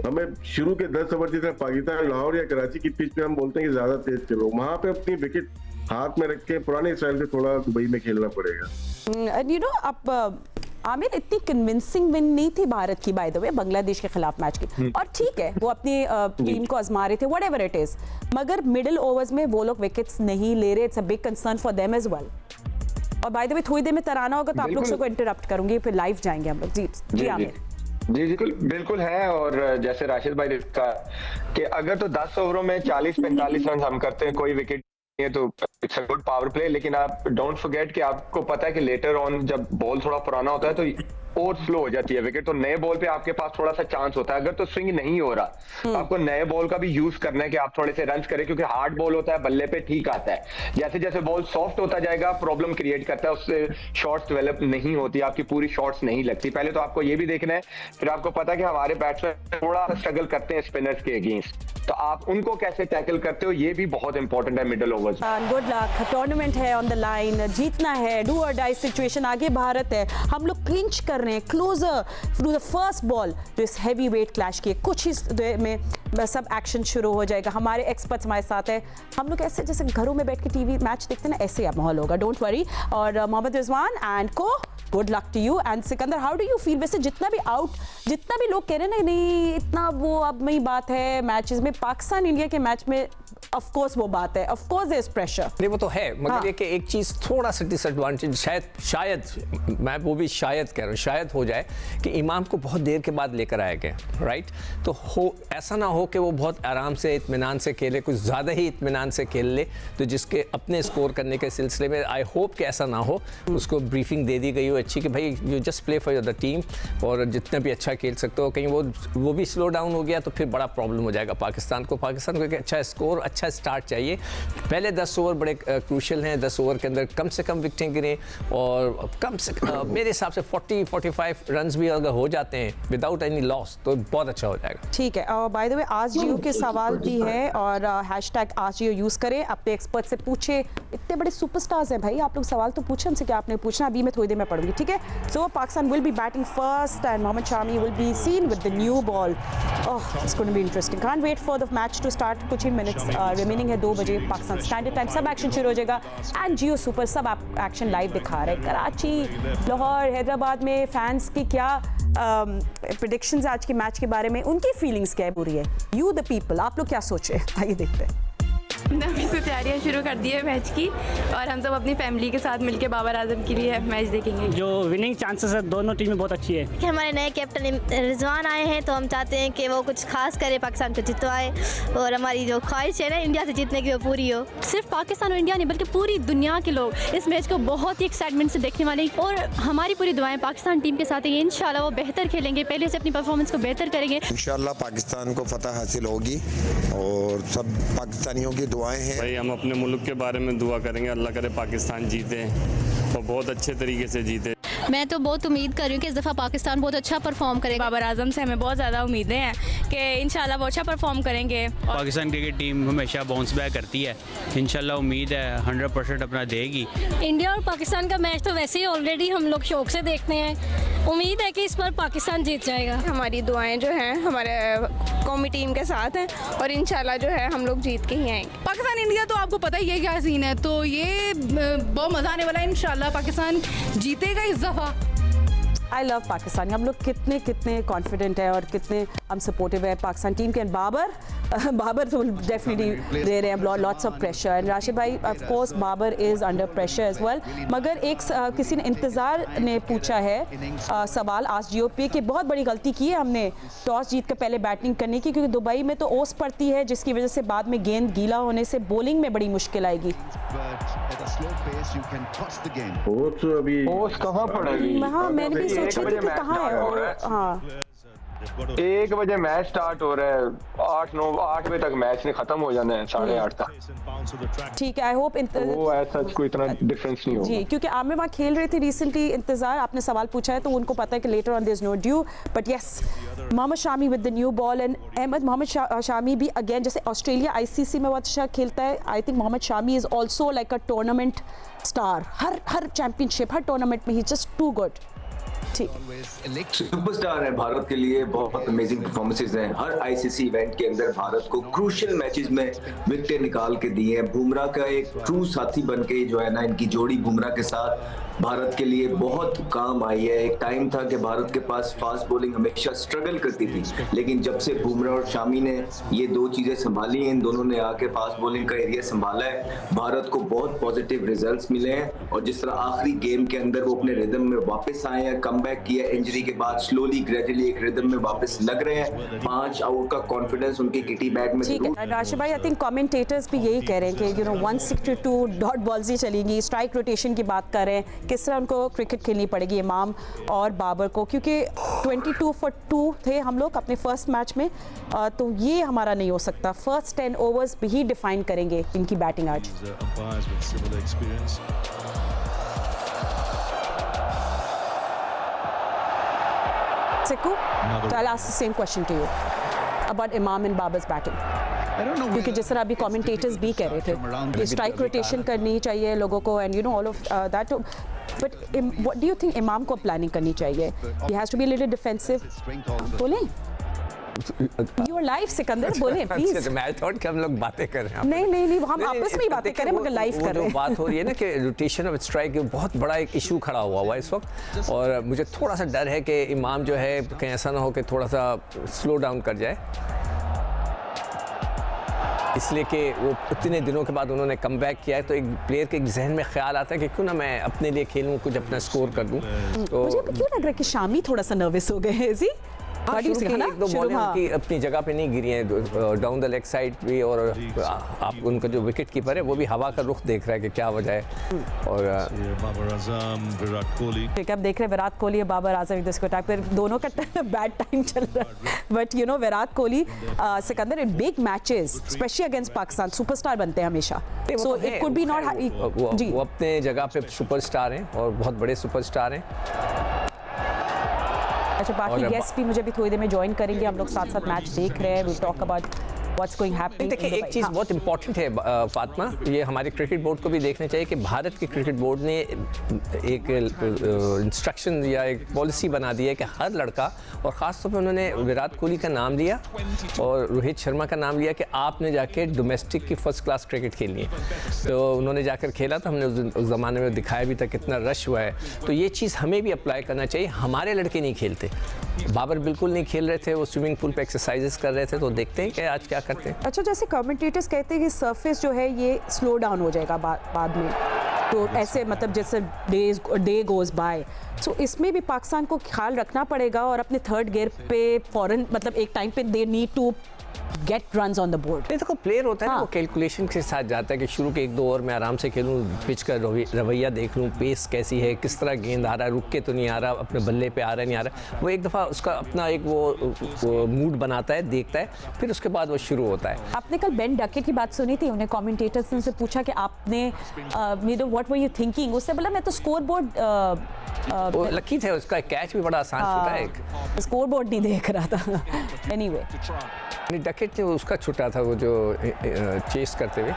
हमें शुरू के 10 ओवर जिस तरह पाकिस्तान लाहौर या कराची की पिच पे हम बोलते हैं कि ज्यादा तेज खेलो, वहां पे अपनी विकेट हाथ में रख के पुराने स्टाइल से थोड़ा दुबई में खेलना पड़ेगा। यू नो अब आमिर इतनी कन्विंसिंग विन नहीं थी भारत की बाय द वे बांग्लादेश के खिलाफ मैच की, और ठीक है वो अपनी टीम को आजमा रहे थे, व्हाटएवर इट इज, मगर मिडिल ओवर्स में वो लोग विकेट्स नहीं ले रहे, it's a big concern for them as well. और बाय द वे थोड़ी देर में तराना होगा तो आप लोग को इंटरप्ट करूंगी, फिर लाइव जाएंगे हम लोग। जी आमिर। जी बिल्कुल है, और जैसे राशिद भाई ने कहा कि अगर तो 10 ओवरों में 40-45 रन हम करते हैं, कोई विकेट तो it's a good power play, लेकिन आप डोंट फॉरगेट कि आपको पता है कि लेटर ऑन जब बॉल थोड़ा पुराना होता है तो और स्लो हो जाती है विकेट, तो नए बॉल पे आपके पास थोड़ा सा चांस होता है। अगर तो स्विंग नहीं हो रहा तो आपको नए बॉल का भी यूज करना है कि आप थोड़े से रन करें, क्योंकि हार्ड बॉल होता है बल्ले पे ठीक आता है, जैसे जैसे बॉल सॉफ्ट होता जाएगा प्रॉब्लम क्रिएट करता है, उससे शॉट्स डेवलप नहीं होती, आपकी पूरी शॉट्स नहीं लगती। पहले तो आपको ये भी देखना है, फिर आपको पता है कि हमारे बैट्समैन थोड़ा स्ट्रगल करते हैं स्पिनर्स के अगेंस्ट, तो आप उनको कैसे टैकल करते हो ये भी बहुत इंपॉर्टेंट है middle overs. Good luck, tournament है ऑन द लाइन, जीतना है, डू और डाई सिचुएशन, आगे भारत है, हम लोग क्लिंच कर रहे हैं, closer through the first ball, जो इस हैवी वेट क्लैश की कुछ ही में सब एक्शन शुरू हो जाएगा। हमारे एक्सपर्ट्स हमारे साथ है, हम लोग ऐसे जैसे घरों में बैठ के टीवी मैच देखते हैं ना, ऐसे अब माहौल होगा, डोंट वरी। और मोहम्मद रिजवान एंड को good luck to you. And Sikandar, how do you feel? वैसे जितना भी लोग कह रहे हैं ना, नहीं इतना वो अब में ही बात है मैचेस में, पाकिस्तान इंडिया के मैच में ऑफ कोर्स वो बात है, of course there is pressure. नहीं वो तो है, मगर ये कि एक चीज़ थोड़ा सा डिसएडवांटेज शायद मैं वो भी शायद कह रहा हूँ, शायद हो जाए कि इमाम को बहुत देर के बाद लेकर आया गया, राइट? तो ऐसा ना हो कि वो बहुत आराम से इत्मीनान से खेले, कुछ ज़्यादा ही इत्मीनान से खेल ले, तो जिसके अपने स्कोर करने के सिलसिले में आई होप कि ऐसा ना हो। उसको ब्रीफिंग दे दी गई हो अच्छी कि भाई you just play for the team, और जितना भी अच्छा खेल सकते हो, कहीं वो भी स्लो डाउन हो गया तो फिर बड़ा प्रॉब्लम हो जाएगा पाकिस्तान को एक अच्छा स्कोर, अच्छा स्टार्ट चाहिए। पहले 10 ओवर बड़े क्रूशियल हैं, 10 ओवर के अंदर कम से कम विकेटें गिरें, और कम से मेरे हिसाब से 40-45 रन्स भी अगर हो जाते हैं विदाउट एनी लॉस तो बहुत अच्छा हो जाएगा। ठीक है, और बाय द वे आज जियो के सवाल भी है, और हैशटैग आज जियो यूज़ करें, अपने एक्सपर्ट से पूछे, इतने बड़े सुपरस्टार्स हैं भाई, आप लोग सवाल तो पूछे हमसे, क्या आपने पूछना, अभी मैं थोड़ी देर में पढ़ूंगी, ठीक है? So Pakistan will be batting first and Mohammed Shami will be seen with the new ball. Oh, it's going to be interesting, can't wait for the match to start. कुछ ही मिनट्स रिमेनिंग है, 2 बजे पाकिस्तान स्टैंडर्ड टाइम सब एक्शन शुरू हो जाएगा, एंड जियो सुपर सब एक्शन लाइव दिखा रहे हैं। कराची, लाहौर, हैदराबाद में फैंस की क्या प्रेडिक्शंस आज के मैच के बारे में, उनकी फीलिंग्स क्या है पूरी है? यू द पीपल, आप लोग क्या सोच रहे हैं, आइए देखते हैं। हमने अभी से तैयारियां शुरू कर दी है मैच की, और हम सब अपनी फैमिली के साथ मिलकर बाबर आजम के लिए मैच देखेंगे। जो विनिंग चांसेस है दोनों टीमें बहुत अच्छी है। हमारे नए कैप्टन रिजवान आए हैं, तो हम चाहते हैं कि वो कुछ खास करे, पाकिस्तान को जितवाए, और हमारी जो ख्वाहिश है ना इंडिया से जीतने की वो पूरी हो। सिर्फ पाकिस्तान और इंडिया नहीं बल्कि पूरी दुनिया के लोग इस मैच को बहुत ही एक्साइटमेंट से देखने वाले हैं, और हमारी पूरी दुआएं पाकिस्तान टीम के साथ है। इंशाल्लाह वो बेहतर खेलेंगे, पहले से अपनी परफॉर्मेंस को बेहतर करेंगे। इंशाल्लाह पाकिस्तान को फतह हासिल होगी, और सब पाकिस्तानियों की दुआएं हैं। भाई हम अपने मुल्क के बारे में दुआ करेंगे, अल्लाह करे पाकिस्तान जीते और बहुत अच्छे तरीके से जीते। मैं तो बहुत उम्मीद कर रही हूँ कि इस दफ़ा पाकिस्तान बहुत अच्छा परफॉर्म करेगा। बाबर आजम से हमें बहुत ज़्यादा उम्मीदें हैं कि इंशाल्लाह वो अच्छा परफॉर्म करेंगे। पाकिस्तान क्रिकेट टीम हमेशा बाउंस बैक करती है, इंशाल्लाह उम्मीद है 100% अपना देगी। इंडिया और पाकिस्तान का मैच तो वैसे ही ऑलरेडी हम लोग शौक से देखते हैं, उम्मीद है कि इस बार पाकिस्तान जीत जाएगा। हमारी दुआएं जो हैं हमारे कौमी टीम के साथ हैं, और इंशाल्लाह जो है हम लोग जीत के ही आएंगे। पाकिस्तान इंडिया तो आपको पता ही है क्या सीन है, तो ये बहुत मज़ा आने वाला है। इंशाल्लाह पाकिस्तान जीतेगा इस दफ़ा। आई लव पाकिस्तान, हम लोग कितने कॉन्फिडेंट है और कितने हम सपोर्टिव है पाकिस्तान टीम के। बाबर तो डेफिनेटली दे रहे हैं lots of pressure, and Rashid भाई of course Babar is under pressure as well. मगर एक किसी ने इंतज़ार ने पूछा है सवाल आज जीओपी कि बहुत बड़ी गलती की है हमने टॉस जीत कर पहले बैटिंग करने की, क्योंकि दुबई में तो ओस पड़ती है जिसकी वजह से बाद में गेंद गीला होने से बॉलिंग में बड़ी मुश्किल आएगी। ओस कहाँ पड़ेगी? हाँ, मैंने भी सोची थी कि कहाँ है। हाँ, 1 बजे मैच स्टार्ट हो रहा है, 8 बजे तक मैच ने खत्म हो जाना है, 8:30 तक। ठीक है, आई होप वो ऐसा कोई इतना डिफरेंस नहीं होगा जी, क्योंकि आमिर वहाँ खेल रहे थे रिसेंटली। इंतजार, आपने सवाल पूछा है तो उनको पता है कि later on there is no dew, but yes Mohammed Shami with the new ball, and Ahmed Mohammed Shami भी अगेन जैसे ऑस्ट्रेलिया आईसीसी में बहुत अच्छा खेलता है, I think Mohammed Shami is also like a tournament star. हर चैंपियनशिप, हर टूर्नामेंट में ही जस्ट टू गुड। ठीक, सुपरस्टार है भारत के लिए, बहुत अमेजिंग परफॉर्मेंसेज हैं हर आईसीसी इवेंट के अंदर। भारत को क्रूशियल मैचेस में विकेट निकाल के दिए हैं। बुमराह का एक ट्रू साथी बन के जो है ना, इनकी जोड़ी बुमराह के साथ भारत के लिए बहुत काम आई है। एक टाइम था कि भारत के पास फास्ट बॉलिंग हमेशा स्ट्रगल करती थी, लेकिन जब से बुमराह और शामी ने ये 2 चीजें संभाली हैं, इन दोनों ने आके फास्ट बॉलिंग का एरिया संभाला है, भारत को बहुत पॉजिटिव रिजल्ट्स मिले हैं। और जिस तरह आखिरी गेम के अंदर वो अपने रिदम में वापस आए हैं, कमबैक किया इंजरी के बाद, स्लोली ग्रेजुअली एक रिदम में वापस लग रहे हैं। 5 आउट का कॉन्फिडेंस उनके किटी बैग में। ठीक है राशिद भाई, आई थिंक कमेंटेटर्स भी यही कह रहे हैं कि 162 डॉट बॉल्स ही चलेंगी, स्ट्राइक रोटेशन की बात कर रहे हैं, किस तरह उनको क्रिकेट खेलनी पड़ेगी इमाम और बाबर को, क्योंकि 22 for 2 थे हम लोग अपने फर्स्ट मैच में, तो ये हमारा नहीं हो सकता। फर्स्ट 10 ओवर्स भी ही डिफाइन करेंगे इनकी बैटिंग आज। Sikku, so I'll ask the same question to you about Imam and Babar's batting. क्योंकि जिस तरह अभी कमेंटेटर्स भी कह रहे थे कि स्ट्राइक रोटेशन करनी चाहिए लोगों को, and you know all of that, but what do you think Imam को प्लानिंग करनी चाहिए? He has to be a little defensive, बोलें? यू आर लाइव सिकंदर, बोले प्लीज। मैं थॉट कि हम लोग बातें कर रहे हैं। नहीं हम आपस में ही बातें कर रहे हैं, मगर लाइव कर रहे हैं। बात हो रही है ना कि रोटेशन ऑफ स्ट्राइक बहुत बड़ा एक इशू खड़ा हुआ है इस वक्त, और मुझे थोड़ा सा डर है कि इमाम जो है कहीं ऐसा ना हो कि थोड़ा सा स्लो डाउन कर जाए, इसलिए कि वो इतने दिनों के बाद उन्होंने कम बैक किया है, तो एक प्लेयर के जहन में ख्याल आता है कि क्यों ना मैं अपने लिए खेलूं, कुछ अपना स्कोर कर दूं। तो मुझे क्यों लग रहा है कि शामी थोड़ा सा नर्वस हो गए हैं जी। एक दो बॉलें उनकी अपनी जगह पे नहीं गिरी हैं डाउन द लेग साइड भी, और आप उनका जो विकेट कीपर है वो भी हवा का रुख देख रहा है कि क्या वजह है। और बाबर आजम, विराट कोहली, ठीक है, अब देख रहे हैं विराट कोहली और बाबर आजम इसको अटैक पर, दोनों का बैड टाइम चल रहा है, but you know Virat Kohli सिकंदर in big matches specially against Pakistan superstar बनते हैं हमेशा, so it could be not जी। वो अपने जगह पे सुपरस्टार हैं और बहुत बड़े सुपरस्टार हैं। अच्छा, बाकी गेस्ट भी मुझे भी थोड़ी देर में ज्वाइन करेंगे, हम लोग साथ साथ मैच देख रहे हैं, we talk about what's going happening. देखिए एक चीज़ बहुत इंपॉर्टेंट है फातिमा, ये हमारे क्रिकेट बोर्ड को भी देखना चाहिए कि भारत के क्रिकेट बोर्ड ने एक इंस्ट्रक्शन या एक पॉलिसी बना दी है कि हर लड़का, और ख़ास तौर पे उन्होंने विराट कोहली का नाम लिया और रोहित शर्मा का नाम लिया कि आपने जाके डोमेस्टिक की फर्स्ट क्लास क्रिकेट खेलनी है। तो उन्होंने जाकर खेला, तो हमने उस ज़माने में दिखाया भी था कितना रश हुआ है। तो ये चीज़ हमें भी अप्लाई करना चाहिए। हमारे लड़के नहीं खेलते, बाबर बिल्कुल नहीं खेल रहे थे, वो स्विमिंग पूल पे एक्सरसाइजेस कर रहे थे, तो देखते हैं कि आज क्या करते हैं। अच्छा, जैसे कमेंटेटर्स कहते हैं कि सरफेस जो है ये स्लो डाउन हो जाएगा बाद में, तो ऐसे मतलब जैसे डे गोज बाय, सो इसमें भी पाकिस्तान को ख्याल रखना पड़ेगा और अपने थर्ड गियर पे फौरन मतलब एक टाइम पे they need to get runs on the board. नहीं, देखो प्लेयर होता है ना, वो कैलकुलेशन के साथ जाता है कि शुरू के 1-2 ओवर में आराम से खेलूं, पिच का रवैया देख लूं, पेस कैसी है, किस तरह गेंद आ रहा है, रुक के तो नहीं आ रहा, अपने बल्ले पे आ रहा है नहीं आ रहा, वो एक दफ़ा उसका अपना एक वो मूड बनाता है, देखता है, फिर उसके बाद वो शुरू होता है। आपने कल बेन डकेट की बात सुनी थी, उन्हें कमेंटेटर्स ने उनसे पूछा कि आपने व्हाट वर यू थिंकिंग, उससे बोला मैं तो स्कोर बोर्ड लकी थे, उसका कैच भी बड़ा आसान छूटा है, एक स्कोर बोर्ड नहीं देख रहा था। एनीवे डकेट ने उसका छूटा था, वो जो चेस करते हुए।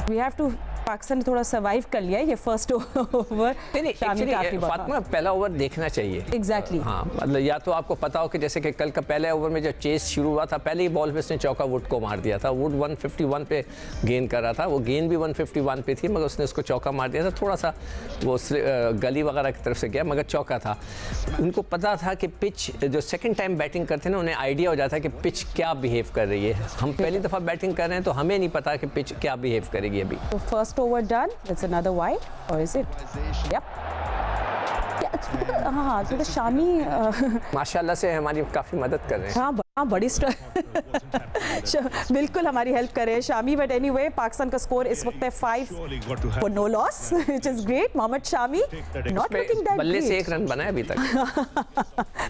वी हैव टू, पाकिस्तान ने थोड़ा सर्वाइव कर लिया है ये फर्स्ट ओवर। फातिमा पहला ओवर देखना चाहिए। एग्जैक्टली हाँ, मतलब या तो आपको पता हो कि जैसे कि कल का पहले ओवर में जब चेस शुरू हुआ था, पहले ही बॉल पे उसने चौका वुड को मार दिया था। वुड 151 पे गेंद कर रहा था, वो गेंद भी 151 पे थी, मगर उसने उसको चौका मार दिया था। थोड़ा सा वो गली वगैरह की तरफ से गया, मगर चौका था। उनको पता था कि पिच जो सेकेंड टाइम बैटिंग करते हैं ना, उन्हें आइडिया हो जाता है कि पिच क्या बिहेव कर रही है। हम पहली दफ़ा बैटिंग कर रहे हैं तो हमें नहीं पता कि पिच क्या बिहेव करेगी अभी। तो first over done, that's another wide, or is it? Yep. हाँ, तो शामी माशाल्लाह से हमारी काफ़ी मदद कर रहे हैं। हाँ, बड़ी बिल्कुल हमारी हेल्प कर रहे हैं शामी। बट एनीवे, पाकिस्तान का स्कोर इस वक्त है 5 for no loss, which is great. Mohammad Shami not looking that बल्ले great. से 1 रन बनाया अभी तक।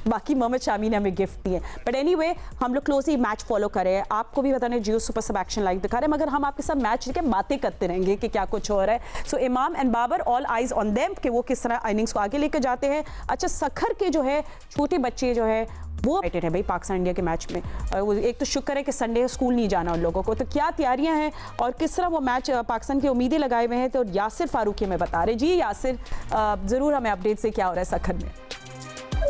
बाकी मोहम्मद शामी ने हमें गिफ्ट दिए। बट एनीवे, हम लोग क्लोजली मैच फॉलो कर रहे हैं। आपको भी बताने जियो सुपर सब एक्शन लाइव दिखा रहे हैं, मगर हम आपके साथ मैच के बातें करते रहेंगे कि क्या कुछ हो रहा है। So Imam and Babar, all eyes on them कि वो किस तरह इनिंग्स को आगे लेकर जाते हैं। अच्छा, सखर के जो है छोटे बच्चे जो है वो एक्साइटेड है भाई पाकिस्तान इंडिया के मैच में। एक तो शुक्र है कि संडे स्कूल नहीं जाना उन लोगों को, तो क्या तैयारियां हैं और किस तरह वो मैच पाकिस्तान की उम्मीदें लगाए हुए हैं, तो यासिर फारूकी हमें बता रहे। जी यासिर, ज़रूर हमें अपडेट से क्या हो रहा है सखर में।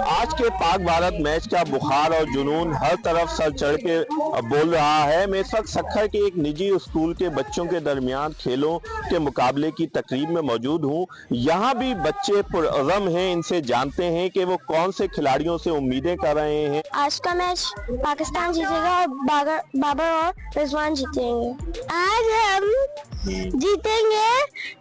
आज के पाक भारत मैच का बुखार और जुनून हर तरफ सर चढ़ के बोल रहा है। मैं इस वक्त सखर के एक निजी स्कूल के बच्चों के दरमियान खेलों के मुकाबले की तकरीब में मौजूद हूँ। यहाँ भी बच्चे पुरअज़म हैं, इनसे जानते हैं कि वो कौन से खिलाड़ियों से उम्मीदें कर रहे हैं। आज का मैच पाकिस्तान जीतेगा और बाबर और रिजवान जीतेंगे। आज हम जीतेंगे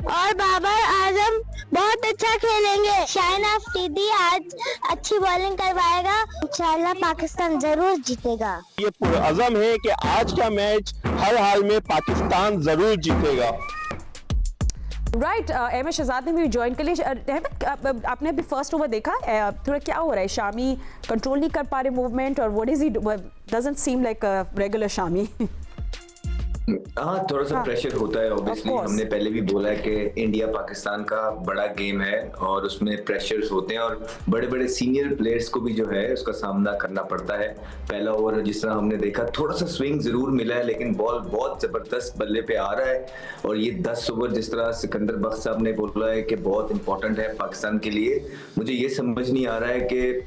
और बाबर आजम बहुत अच्छा खेलेंगे। शाहीन अफरीदी आज अच्छी बॉलिंग करवाएगा। इंशाल्लाह पाकिस्तान जरूर जीतेगा। ये पुरअज़म है कि आज का मैच हर हाल में पाकिस्तान जरूर जीतेगा। राइट, अहमद शहजाद ने भी ज्वाइन कर लिया। अहमद, आपने अभी फर्स्ट ओवर देखा, थोड़ा क्या हो रहा है? शामी कंट्रोल नहीं कर पा रहे मूवमेंट, और what is he, doesn't seem like regular Shami. हाँ, थोड़ा सा प्रेशर होता है ऑब्वियसली। हमने पहले भी बोला है कि इंडिया पाकिस्तान का बड़ा गेम है और उसमें प्रेशर्स होते हैं और बड़े बड़े सीनियर प्लेयर्स को भी जो है उसका सामना करना पड़ता है। पहला ओवर जिस तरह हमने देखा थोड़ा सा स्विंग जरूर मिला है, लेकिन बॉल बहुत जबरदस्त बल्ले पे आ रहा है। और ये 10 ओवर जिस तरह सिकंदर बख्श साहब ने बोला है कि बहुत इंपॉर्टेंट है पाकिस्तान के लिए, मुझे ये समझ नहीं आ रहा है कि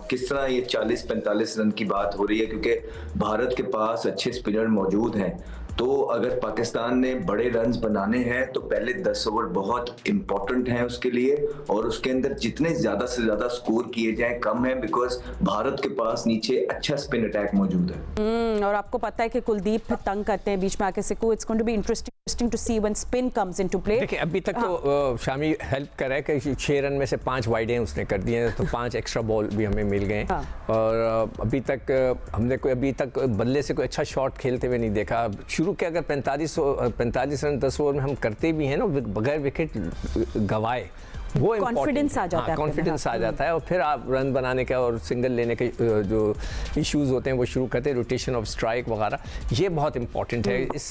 किस तरह ये 40-45 रन की बात हो रही है, क्योंकि भारत के पास अच्छे स्पिनर मौजूद हैं। तो अगर पाकिस्तान ने बड़े रन्स बनाने हैं तो पहले 10 ओवर बहुत इंपॉर्टेंट हैं उसके लिए, और उसके अंदर जितने ज्यादा से ज्यादा स्कोर किए जाएं कम है, बिकॉज भारत के पास नीचे अच्छा स्पिन अटैक मौजूद है। और आपको पता है कि कुलदीप तंग करते हैं बीच में आके Sikku. It's going to be interesting to see when spin comes into play. देखिए अभी तक तो शामी हेल्प कर रहा है कि 6 रन में से 5 वाइडें उसने कर दिए हैं, तो 5 एक्स्ट्रा बॉल भी हमें मिल गए। और अभी तक हमने कोई अभी तक बल्ले से कोई अच्छा शॉट खेलते हुए नहीं देखा। शुरू के अगर 45 रन 10 ओवर में हम करते भी हैं ना बगैर विकेट गवाए, वो कॉन्फिडेंस आ जाता है, कॉन्फिडेंस आ जाता है और फिर आप रन बनाने का और सिंगल लेने के जो इश्यूज होते हैं वो शुरू करते हैं। रोटेशन ऑफ स्ट्राइक वगैरह ये बहुत इंपॉर्टेंट है इस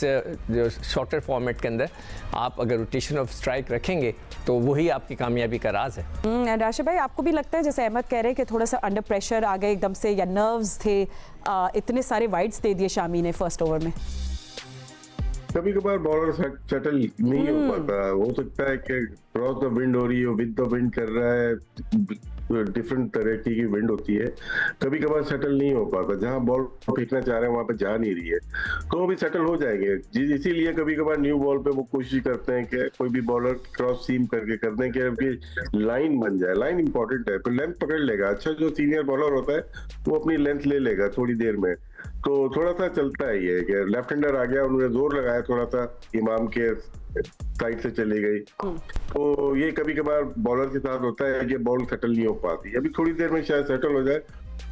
जो शॉर्टर फॉर्मेट के अंदर। आप अगर रोटेशन ऑफ स्ट्राइक रखेंगे तो वही आपकी कामयाबी का राज है। राशिद भाई, आपको भी लगता है जैसे अहमद कह रहे हैं कि थोड़ा सा अंडर प्रेशर आ गए एकदम से, या नर्व्स थे, इतने सारे वाइड्स दे दिए शामी ने फर्स्ट ओवर में? कभी कभार बॉलर सेटल नहीं हो पाता। हो सकता है कि क्रॉस द विंड हो रही है, विद द विंड कर रहा है, डिफरेंट तरह की विंड होती है, कभी कभार सेटल नहीं हो पाता। जहां बॉल फेंकना चाह रहे हैं वहां पे जा नहीं रही है, तो वो भी सेटल हो जाएंगे। इसीलिए कभी कभार न्यू बॉल पे वो कोशिश करते हैं कि कोई भी बॉलर क्रॉस सीम करके कर दें कि लाइन बन जाए। लाइन इंपॉर्टेंट है, फिर लेंथ पकड़ लेगा। अच्छा जो सीनियर बॉलर होता है वो अपनी लेंथ ले लेगा थोड़ी देर में। तो थोड़ा सा चलता है ये कि लेफ्ट हैंडर आ गया, उन्होंने जोर लगाया थोड़ा सा, इमाम के साइड से चली गई। तो ये कभी कभार बॉलर के साथ होता है कि बॉल सेटल नहीं हो पाती। अभी थोड़ी देर में शायद सेटल हो जाए,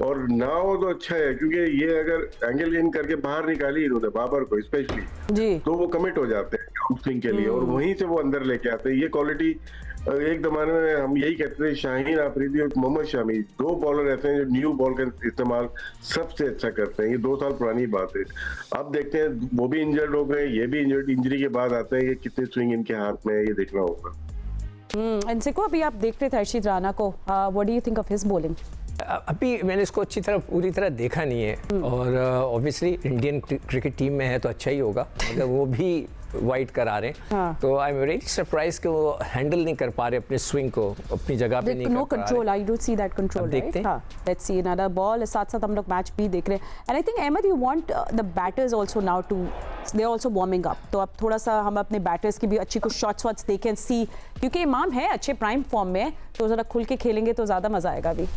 और ना हो तो अच्छा है, क्योंकि ये अगर एंगल इन करके बाहर निकाली इन्होंने बाबर को स्पेशली, तो वो कमिट हो जाते हैं आउट स्विंग के लिए और वहीं से वो अंदर लेके आते हैं। ये क्वालिटी एक जमाने में हम यही कहते थे, शाहीन आफरीदी और मोहम्मद शमी 2 बॉलर ऐसे हैं जो न्यू बॉल का इस्तेमाल सबसे अच्छा करते हैं। ये 2 साल पुरानी बात है। अब देखते हैं वो भी इंजर्ड हो गए, ये भी इंजरी के बाद आते हैं, ये कितने स्विंग इनके हाथ में है ये देखना होगा। इनसे अभी आप देख रहे थे हर्षित राणा को, what do you think of his bowling? अभी मैंने इसको अच्छी तरह पूरी तरह देखा नहीं है, और ऑब्वियसली इंडियन क्रिकेट टीम में है तो अच्छा ही होगा, अगर वो भी वाइड करा रहे हैं तो आई एम वेरी सरप्राइज कि वो हैंडल नहीं कर पा रहे अपने स्विंग को, अपनी जगह पे नहीं कर पा रहे। No control, I don't see that control. देखते हैं, लेट्स सी अनदर बॉल। साथ साथ हम लोग मैच भी देख रहे हैं, and I think Ahmed you want the batters also now too, they are also warming up. तो अब थोड़ा सा हम अपने बैटर्स की भी अच्छी कुछ शॉट्स देखें, सी, क्योंकि इमाम है अच्छे प्राइम फॉर्म में, तो जरा खुल के खेलेंगे तो ज्यादा मजा आएगा अभी।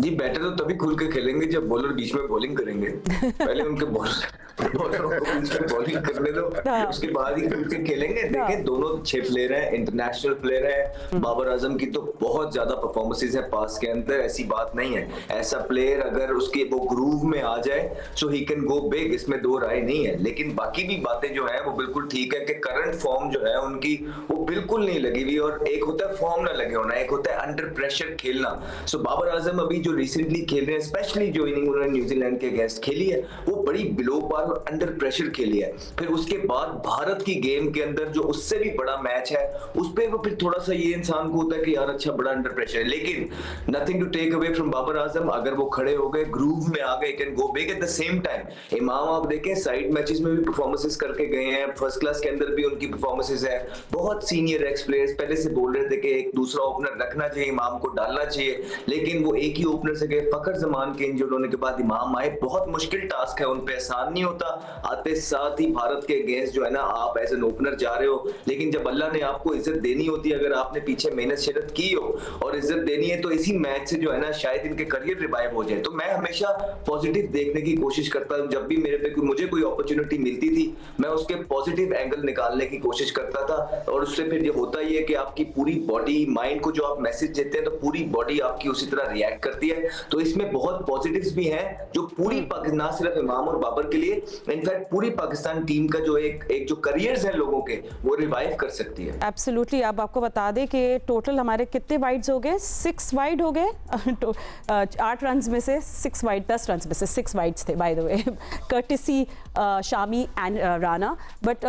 जी बैटर तो तभी खुल के खेलेंगे जब बॉलर बीच में बॉलिंग करेंगे। पहले उनके बॉलरों को बीच में बॉलिंग करने दो, उसके बाद ही खुल के खेलेंगे। देखें दोनों अच्छे प्लेयर हैं, इंटरनेशनल प्लेयर हैं। बाबर आजम की तो बहुत ज्यादा परफॉर्मेंसेस है पास के अंदर, ऐसी बात नहीं है। ऐसा प्लेयर अगर उसके वो ग्रूव में आ जाए सो ही कैन गो बिग, इसमें 2 राय नहीं है। लेकिन बाकी भी बातें जो है वो बिल्कुल ठीक है कि करंट फॉर्म जो है उनकी वो बिल्कुल नहीं लगी हुई, और एक होता है फॉर्म ना लगे होना, एक होता है अंडर प्रेशर खेलना। सो बाबर आजम अभी जो रिसेंटली खेल रहे हैं, स्पेशली जो इनिंग उन्होंने न्यूजीलैंड के अगेंस्ट खेली है, वो बड़ी बिलो पार और अंडर प्रेशर खेली है। फिर उसके बाद भारत की गेम के अंदर जो उससे भी बड़ा मैच है उस पे वो फिर थोड़ा सा ये इंसान को होता है कि यार अच्छा बड़ा अंडर प्रेशर है। लेकिन nothing to take away from Babar Azam, अगर वो खड़े हो गए, ग्रूव में आ गए, can go big. At the same time Imam आप देखें साइड मैचेस में भी परफॉर्मेंसेस करके गए हैं, फर्स्ट क्लास के अंदर भी उनकी परफॉर्मेंसेस है। बहुत सीनियर एक्स प्लेयर्स पहले से बोल रहे थे कि एक दूसरा ओपनर रखना चाहिए, इमाम को डालना चाहिए, लेकिन वो एक ही ओपनर से गए। फखर जमान के इंजर्ड होने के बाद इमाम आए, बहुत मुश्किल टास्क है उन पे, आसान नहीं होता। आते साथ ही भारत के अगेंस्ट जो है ना, आप एज एन ओपनर जा रहे हो, लेकिन जब अल्लाह ने आपको इज्जत देनी होती है, अगर आपने पीछे मेहनत शिरत की हो और इज्जत देनी है, तो इसी मैच से जो है ना शायद इनके करियर रिवाइव हो जाए। तो मैं हमेशा पॉजिटिव देखने की कोशिश करता हूं। जब भी मेरे पे मुझे कोई अपॉर्चुनिटी मिलती थी, मैं उसके पॉजिटिव एंगल निकालने की कोशिश करता था, और उससे फिर ये होता ही है कि आपकी पूरी बॉडी माइंड को जो आप मैसेज देते हैं तो पूरी बॉडी आपकी उसी तरह रिएक्ट करती है। सकती है। तो इसमें बहुत पॉजिटिव्स भी हैं जो पूरी पाकिस्तान, ना सिर्फ इमाम और बाबर के लिए, इनफैक्ट पूरी पाकिस्तान टीम का जो एक जो करियर्स हैं लोगों के, वो रिवाइव कर सकती है। एब्सोल्युटली। अब आपको बता दें कि टोटल हमारे कितने वाइड्स हो गए, 6 वाइड हो गए 8 रन में से 6 वाइड, 10 रन में से 6 वाइड्स थे bye the way, courtesy Shami and Rana. But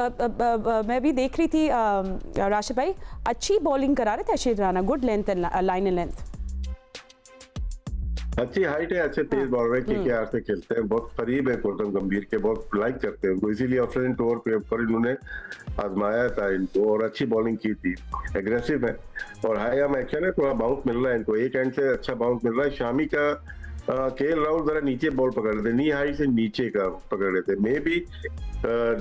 मैं भी देख रही थी राशिद भाई, अच्छी बॉलिंग करा रहे थे Arshad Rana, good length, line and length, अच्छी हाइट है, अच्छे तेज बॉलर है, केकेआर से खेलते हैं, बहुत करीब है गौतम गंभीर के, बहुत लाइक करते हैं उनको, इसीलिए ऑफ ओवर पे पर इन्होंने आजमाया था इनको और अच्छी बॉलिंग की थी, एग्रेसिव है और हाई आर्म एक्शन है, थोड़ा बाउंस मिल रहा है इनको, एक एंड से अच्छा बाउंस मिल रहा है। शामी का केएल राहुल जरा नीचे बॉल पकड़ रहे थे, नी हाई से नीचे का पकड़ रहे थे, मे बी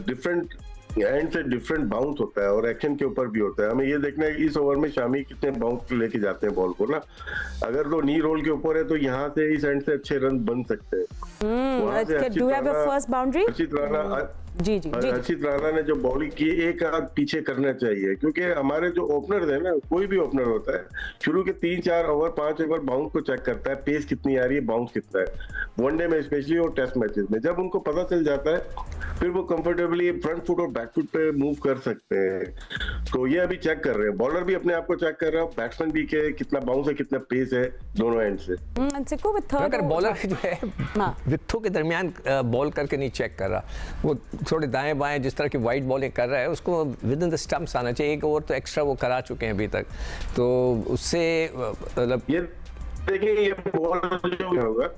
डिफरेंट एंड से डिफरेंट बाउंस होता है और एक्शन के ऊपर भी होता है। हमें ये देखना है कि इस ओवर में शामी कितने बाउंस लेके जाते हैं बॉल को ना, अगर तो नी रोल के ऊपर है तो यहाँ से इस एंड से अच्छे रन बन सकते हैं। Do have a first boundary? जी हर्षित राणा ने जो बॉलिंग की, एक हाथ पीछे करना चाहिए, क्योंकि हमारे जो ओपनर है ना, कोई भी ओपनर होता है शुरू के 3-4 ओवर 5 ओवर बाउंस को चेक करता है, पेस कितनी आ रही है, बाउंस कितना है, वनडे में स्पेशली और टेस्ट मैचेस में। जब उनको पता चल जाता है फिर वो कंफर्टेबली फ्रंट फुट और बैक फुट पे मूव कर सकते हैं। तो ये अभी चेक कर रहे हैं, बॉलर भी अपने आप को चेक कर रहा है, बैट्समैन भी के कितना बाउंस है, कितना पेस है दोनों एंड से। अगर बॉलर जो है विथों के दरमियान बॉल करके नहीं चेक कर रहा, वो थोड़े दाएं बाएं जिस तरह की वाइड बॉलिंग कर रहा है, उसको विद इन द स्टंप्स आना चाहिए। एक ओवर तो एक्स्ट्रा वो करा चुके हैं अभी तक, तो उससे मतलब ये देखिए ये बॉल जो होगा,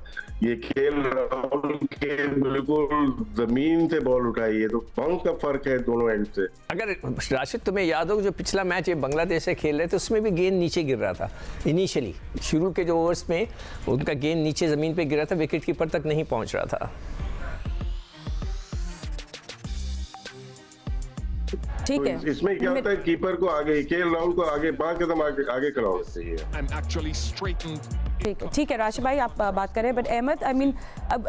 ये केएल राहुल के बिल्कुल जमीन से बॉल उठाई है, तो बाउंस का फर्क है दोनों एंड से। अगर राशिद तुम्हें याद हो जो पिछला मैच ये बांग्लादेश से खेल रहे थे, उसमें भी गेंद नीचे गिर रहा था इनिशियली, शुरू के जो ओवर्स में उनका गेंद नीचे जमीन पे गिरा था, विकेट कीपर तक नहीं पहुंच रहा था। ठीक है, इसमें क्या होता है, कीपर को आगे, केएल राहुल को आगे 5 कदम आगे खड़ा होना चाहिए। ठीक है राशिद भाई, आप बात करें, but Ahmed, I mean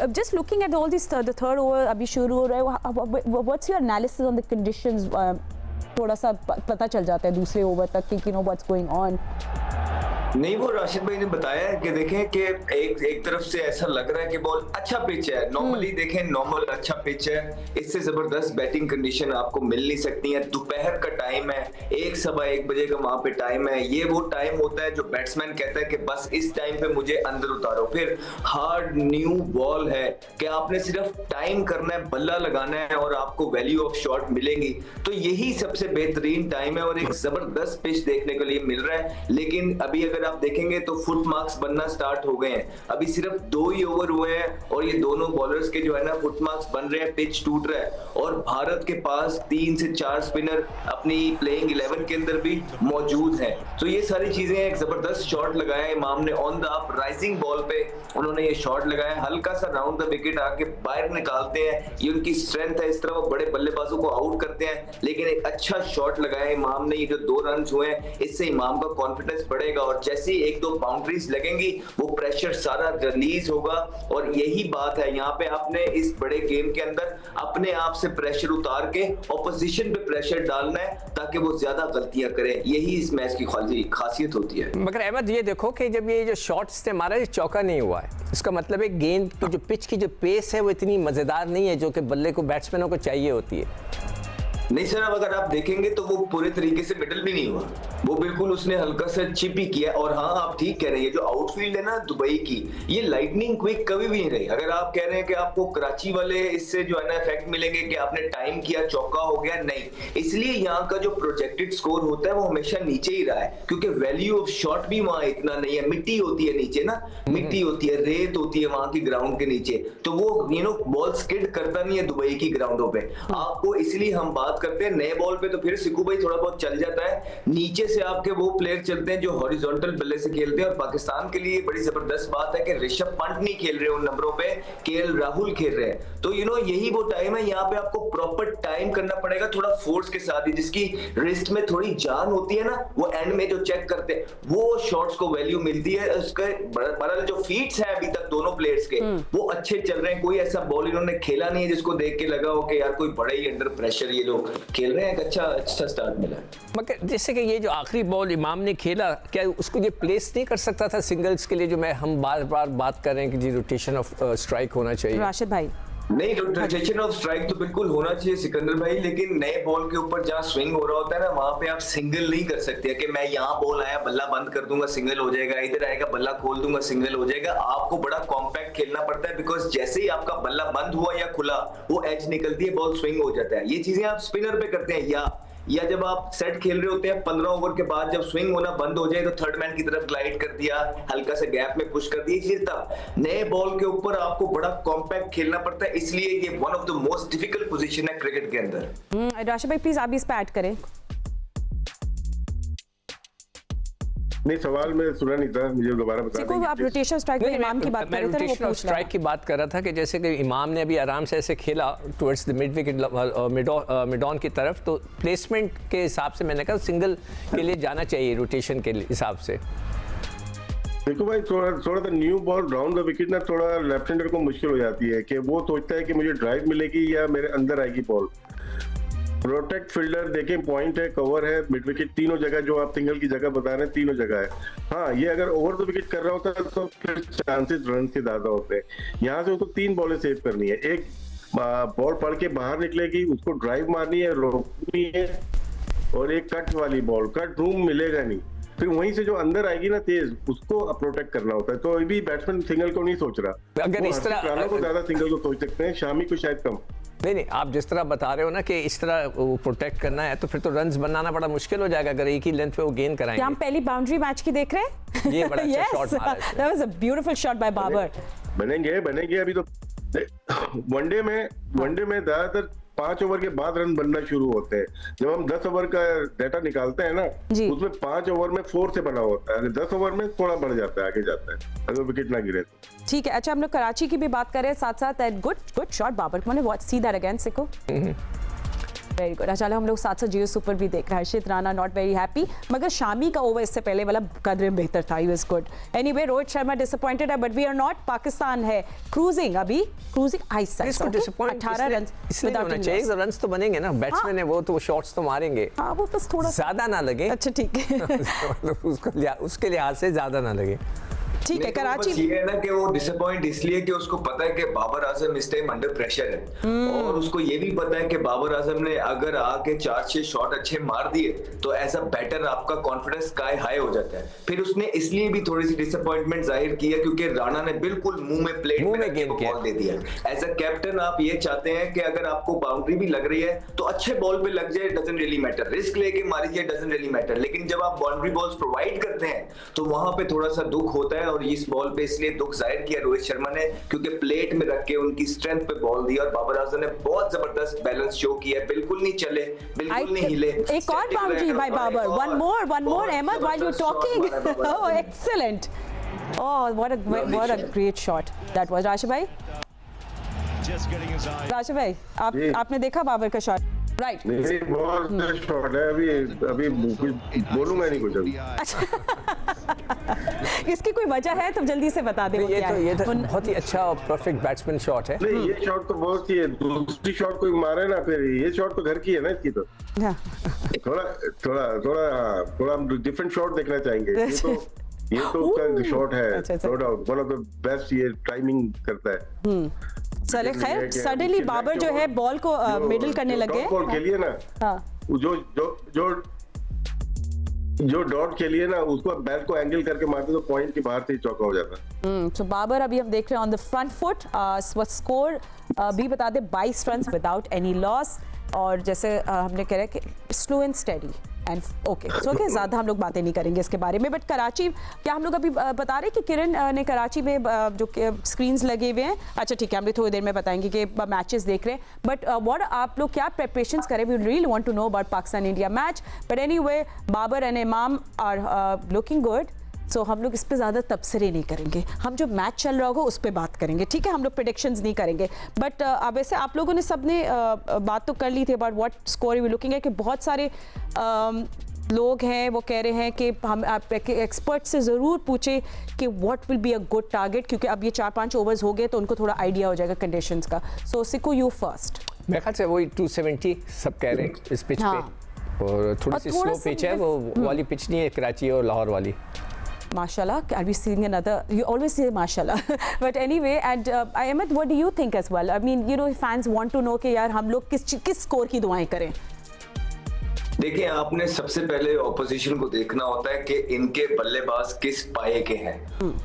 just looking at all this, the third over अभी शुरू हो रहा है, what's your analysis on the conditions? थोड़ा सा पता चल जाता है दूसरे ओवर तक कि you know what's going on. नहीं, वो राशिद भाई ने बताया कि देखें कि एक तरफ से ऐसा लग रहा है कि बॉल अच्छा पिच है, नॉर्मली देखें नॉर्मल अच्छा पिच है, इससे जबरदस्त बैटिंग कंडीशन आपको मिल नहीं सकती है। दोपहर का टाइम है, 1-1:15 बजे का वहां पे टाइम है, ये वो टाइम होता है जो बैट्समैन कहता है कि बस इस टाइम पे मुझे अंदर उतारो। फिर हार्ड न्यू बॉल है कि आपने सिर्फ टाइम करना है, बल्ला लगाना है और आपको वैल्यू ऑफ शॉट मिलेंगी। तो यही सबसे बेहतरीन टाइम है और एक जबरदस्त पिच देखने के लिए मिल रहा है। लेकिन अभी अगर आप देखेंगे तो फुट मार्क्स बनना स्टार्ट हो गए हैं, अभी सिर्फ 2 ही ओवर हुए हैं और ये दोनों बॉलर्स के जो है ना फुट मार्क्स बन रहे हैं, पिच टूट रहा है और भारत के पास 3 से 4 स्पिनर अपनी प्लेइंग 11 के अंदर भी मौजूद हैं। तो ये सारी चीजें, एक जबरदस्त शॉट लगाया इमाम ने on the up rising ball पे, उन्होंने ये शॉट लगाया, हल्का सा राउंड द विकेट आके बाहर निकालते हैं, ये उनकी स्ट्रेंथ है, इस तरह वो बड़े बल्लेबाजों को आउट करते हैं। लेकिन एक अच्छा शॉट लगाया इमाम ने, ये जो 2 रन हुए हैं इससे इमाम का कॉन्फिडेंस बढ़ेगा और जैसे 1-2 बाउंड्रीज लगेंगी वो प्रेशर सारा रिलीज होगा। और यही बात है, यहाँ पे आपने इस बड़े गेम के अंदर अपने आप से प्रेशर उतार के ऑपोजिशन पे प्रेशर डालना है ताकि वो ज्यादा गलतियां करें, यही इस मैच की खासियत होती है। मगर अहमद ये देखो कि जब ये जो शॉट्स थे मारा, ये चौका नहीं हुआ है, इसका मतलब है गेंद की जो पिच की जो पेस है वो इतनी मजेदार नहीं है जो कि बल्ले को, बैट्समैनों को चाहिए होती है। नहीं सर, अब अगर आप देखेंगे तो वो पूरे तरीके से मिडल भी नहीं हुआ, वो बिल्कुल उसने हल्का सा चिप ही किया। और हाँ, आप ठीक कह रहे हैं, ये जो आउटफील्ड है ना दुबई की, ये लाइटनिंग क्विक कभी भी नहीं रही। अगर आप कह रहे हैं कि आपको कराची वाले इससे जो है ना इफेक्ट मिलेंगे कि आपने टाइम किया चौका हो गया, नहीं, इसलिए यहाँ का जो प्रोजेक्टेड स्कोर होता है वो हमेशा नीचे ही रहा है, क्योंकि वैल्यू ऑफ शॉट भी वहाँ इतना नहीं है। मिट्टी होती है नीचे ना, मिट्टी होती है, रेत होती है वहां की ग्राउंड के नीचे, तो वो बॉल स्किड करता नहीं है दुबई की ग्राउंडों पे आपको। इसलिए हम बात करते हैं नए बॉल पे तो फिर सिक्कू भाई थोड़ा बहुत चल जाता है, नीचे से आपके वो प्लेयर चलते हैं जो हॉरिजॉन्टल बल्ले से खेलते हैं। और पाकिस्तान के लिए बड़ी जबरदस्त बात है कि ऋषभ पंत नहीं खेल रहे उन नंबरों पे, केएल राहुल खेल रहे हैं। तो यही वो टाइम है, यहाँ पे आपको प्रॉपर टाइम करना पड़ेगा, थोड़ा फोर्स के साथ ही। जिसकी रिस्ट में थोड़ी जान होती है ना, वो एंड में जो चेक करते हैं वो शॉट्स को वैल्यू मिलती है। उसके बहरहाल जो फीट्स हैं अभी तक दोनों प्लेयर्स के वो अच्छे चल रहे हैं, कोई ऐसा बॉल इन्होंने खेला नहीं है जिसको देख के लगा हो कि यार कोई बड़े ही अंडर प्रेशर ये लोग खेल रहे हैं, एक अच्छा स्टार्ट मिला है। मगर जैसे कि ये जो आखिरी बॉल इमाम ने खेला, क्या उसको ये प्लेस नहीं कर सकता था सिंगल्स के लिए, जो हम बार बार बात कर रहे हैं कि जी रोटेशन ऑफ स्ट्राइक होना चाहिए? राशिद भाई नहीं, रोटेशन ऑफ स्ट्राइक तो बिल्कुल होना चाहिए सिकंदर भाई, लेकिन नए बॉल के ऊपर जहाँ स्विंग हो रहा होता है ना, वहां पे आप सिंगल नहीं कर सकते कि मैं यहाँ बॉल आया बल्ला बंद कर दूंगा सिंगल हो जाएगा, इधर आएगा बल्ला खोल दूंगा सिंगल हो जाएगा। आपको बड़ा कॉम्पैक्ट खेलना पड़ता है, बिकॉज जैसे ही आपका बल्ला बंद हुआ या खुला, वो एज निकलती है, बॉल स्विंग हो जाता है। ये चीजें आप स्पिनर पे करते हैं, या जब आप सेट खेल रहे होते हैं 15 ओवर के बाद जब स्विंग होना बंद हो जाए तो थर्ड मैन की तरफ ग्लाइड कर दिया, हल्का सा गैप में पुश कर दिया। तब नए बॉल के ऊपर आपको बड़ा कॉम्पैक्ट खेलना पड़ता है, इसलिए ये one of the most difficult position है क्रिकेट के अंदर। राशिद भाई प्लीज आप भी इस पे ऐड करें। नहीं, सवाल मैं सुना नहीं था, मुझे दोबारा बता दें। आप रोटेशन स्ट्राइक में इमाम की बात कर रहे थे, वो रोटेशन स्ट्राइक की बात कर रहा था कि जैसे कि इमाम ने अभी आराम से ऐसे खेला towards the mid wicket mid on की तरफ, तो प्लेसमेंट के हिसाब से मैंने कहा सिंगल के लिए जाना चाहिए रोटेशन के हिसाब से। देखो भाई, थोड़ा सा new ball round the wicket ना, थोड़ा लेफ्ट हैंडर को मुश्किल हो जाती है कि वो सोचता है कि मुझे ड्राइव मिलेगी या मेरे अंदर आएगी बॉल। प्रोटेक्ट फील्डर देखें, पॉइंट है, कवर है, मिड विकेट, तीनों जगह जो आप सिंगल की जगह बता रहे हैं, तीनों जगह है। हाँ, ये अगर ओवर द विकेट कर रहा होता है तो फिर चांसेस रन के ज्यादा होते हैं। यहाँ से उसको 3 बॉलें सेव करनी है, एक बॉल पड़ के बाहर निकलेगी, उसको ड्राइव मारनी है, रोकनी है, और एक कट वाली बॉल, कट रूम मिलेगा नहीं, फिर वहीं से जो अंदर आएगी ना तेज, उसको प्रोटेक्ट करना होता है। तो अभी बैट्समैन सिंगल को नहीं सोच रहा, अगर इस तरह को ज्यादा सिंगल को सोच सकते हैं, शामी को शायद कम। नहीं, आप जिस तरह बता रहे हो ना कि इस तरह प्रोटेक्ट करना है, तो फिर तो रन्स बनाना बड़ा मुश्किल हो जाएगा अगर एक ही लेंथ पे वो गेन कराएंगे। क्या हम पहली बाउंड्री मैच की देख रहे हैं? ये बड़ा अच्छा शॉट मारा है। That was a beautiful shot by Babar. बनेंगे अभी तो वनडे में ज्यादातर 5 ओवर के बाद रन बनना शुरू होते हैं। जब हम 10 ओवर का डाटा निकालते हैं ना, उसमें 5 ओवर में 4 से बना होता है, 10 ओवर में थोड़ा बढ़ जाता है, आगे जाता है अगर विकेट ना गिरे तो। ठीक है, अच्छा हम लोग कराची की भी बात कर रहे हैं साथ साथ। गुड शॉट बाबर, मैंने watch see that again सिको, very good. अच्छा हम लोग साथ साथ जियो सुपर भी देख रहे हैं। हर्षित राणा नॉट वेरी हैप्पी, मगर शामी का ओवर इससे पहले वाला कदर बेहतर था, he was good. Anyway Rohit Sharma disappointed है, but we are not. Pakistan है क्रूजिंग, अभी क्रूजिंग आइस साइड, 18 रन इसलिए होना चाहिए, रन्स तो बनेंगे ना, बैट्समैन है वो तो शॉट्स तो मारेंगे। हाँ, वो बस थोड़ा ज्यादा ना लगे। अच्छा ठीक है उसके लिहाज से ज्यादा ना लगे। ठीक है। कराची ये है ना कि वो डिसअपॉइंट इसलिए कि उसको पता है कि बाबर आजम इस टाइम अंडर प्रेशर है, और उसको ये भी पता है कि बाबर आजम ने अगर आके 4-6 शॉट अच्छे मार दिए तो एज अ बैटर आपका कॉन्फिडेंस स्काई हाई हो जाता है। फिर उसने इसलिए भी थोड़ी सी डिसअपॉइंटमेंट जाहिर की है क्योंकि राणा ने बिल्कुल मुंह में प्लेट में गेंद बॉल दे दिया। एज अ कैप्टन आप ये चाहते हैं कि अगर आपको बाउंड्री भी लग रही है तो अच्छे बॉल पे लग जाए, डजंट रियली मैटर, रिस्क लेके मारी जाए, डजंट रियली मैटर, लेकिन जब आप बाउंड्री बॉल्स प्रोवाइड करते हैं तो वहां पे थोड़ा सा दुख होता है। और इस बॉल पे इसलिए दुख जाहिर किया रोहित शर्मा ने क्योंकि प्लेट में रख के उनकी स्ट्रेंथ पे बॉल दी, और बाबर आजम ने बहुत जबरदस्त बैलेंस शो किया, बिल्कुल नहीं चले, बिल्कुल नहीं हिले। एक और boundary by Babar, one more Ahmed while you talking, oh excellent, oh what a great shot that was. Rashid भाई आपने देखा बाबर का शॉट? राइट, बहुत शॉट है, अभी बोलूं मैं नहीं कुछ अभी। इसकी कोई वजह है तो जल्दी से बता दे। ये तो बहुत ही अच्छा और परफेक्ट बैट्समैन शॉट है। नहीं, ये शॉट तो बहुत ही है, दूसरी शॉट कोई मारे ना, फिर ये शॉट तो घर की है ना इसकी, तो थोड़ा हम डिफरेंट शॉट देखना चाहेंगे। ये तो उसका शॉट है, no doubt one of the best, ये टाइमिंग करता है। चले खैर, सडनली बाबर जो है बॉल को मिडल करने लगे, बॉल खेलिए ना, जो डॉट खेलिए ना, उसको बैट को एंगल करके मारते तो पॉइंट के बाहर से ही चौका हो जाता। तो बाबर अभी हम देख रहे हैं on the front foot. Score भी बता दे 22 रन विदाउट एनी लॉस, और जैसे हमने कह रहे कि slow and steady and okay ज़्यादा हम लोग बातें नहीं करेंगे इसके बारे में। बट कराची, क्या हम लोग अभी बता रहे कि किरण ने कराची में जो स्क्रीन्स लगे हुए हैं, अच्छा ठीक है, हम भी थोड़ी देर में बताएंगे कि मैचेस देख रहे हैं। बट व्हाट आप लोग क्या प्रिपरेशंस करें? We really want to know about Pakistan India match. But anyway, Babar and Imam are looking good, so हम लोग इस पे ज़्यादा तबसरे नहीं करेंगे, हम जो मैच चल रहा होगा उस पर बात करेंगे, ठीक है? हम लोग प्रेडिक्शंस नहीं करेंगे। बट अब वैसे आप लोगों ने सबने बात तो कर ली थी about what score we looking है, कि बहुत सारे लोग हैं वो कह रहे हैं कि हम एक्सपर्ट से ज़रूर पूछे कि what will be a good target, क्योंकि अब ये 4-5 ओवर्स हो गए तो उनको थोड़ा आइडिया हो जाएगा कंडीशंस का। सो सिको, यू फर्स्ट। मेरे ख्याल से वही 270 सब कह रहे हैं इस पिच हाँ। पे, और थोड़ी सी स्लो पिच है, वो वाली पिच नहीं है कराची और लाहौर वाली। Mashallah, are we seeing another? You always say mashallah, but anyway, and Ahmed, what do you think as well? I mean, you know, fans want to know कि यार हम लोग किस स्कोर की दुआएं करें? देखिए, आपने सबसे पहले ऑपोजिशन को देखना होता है कि इनके बल्लेबाज किस पाए के हैं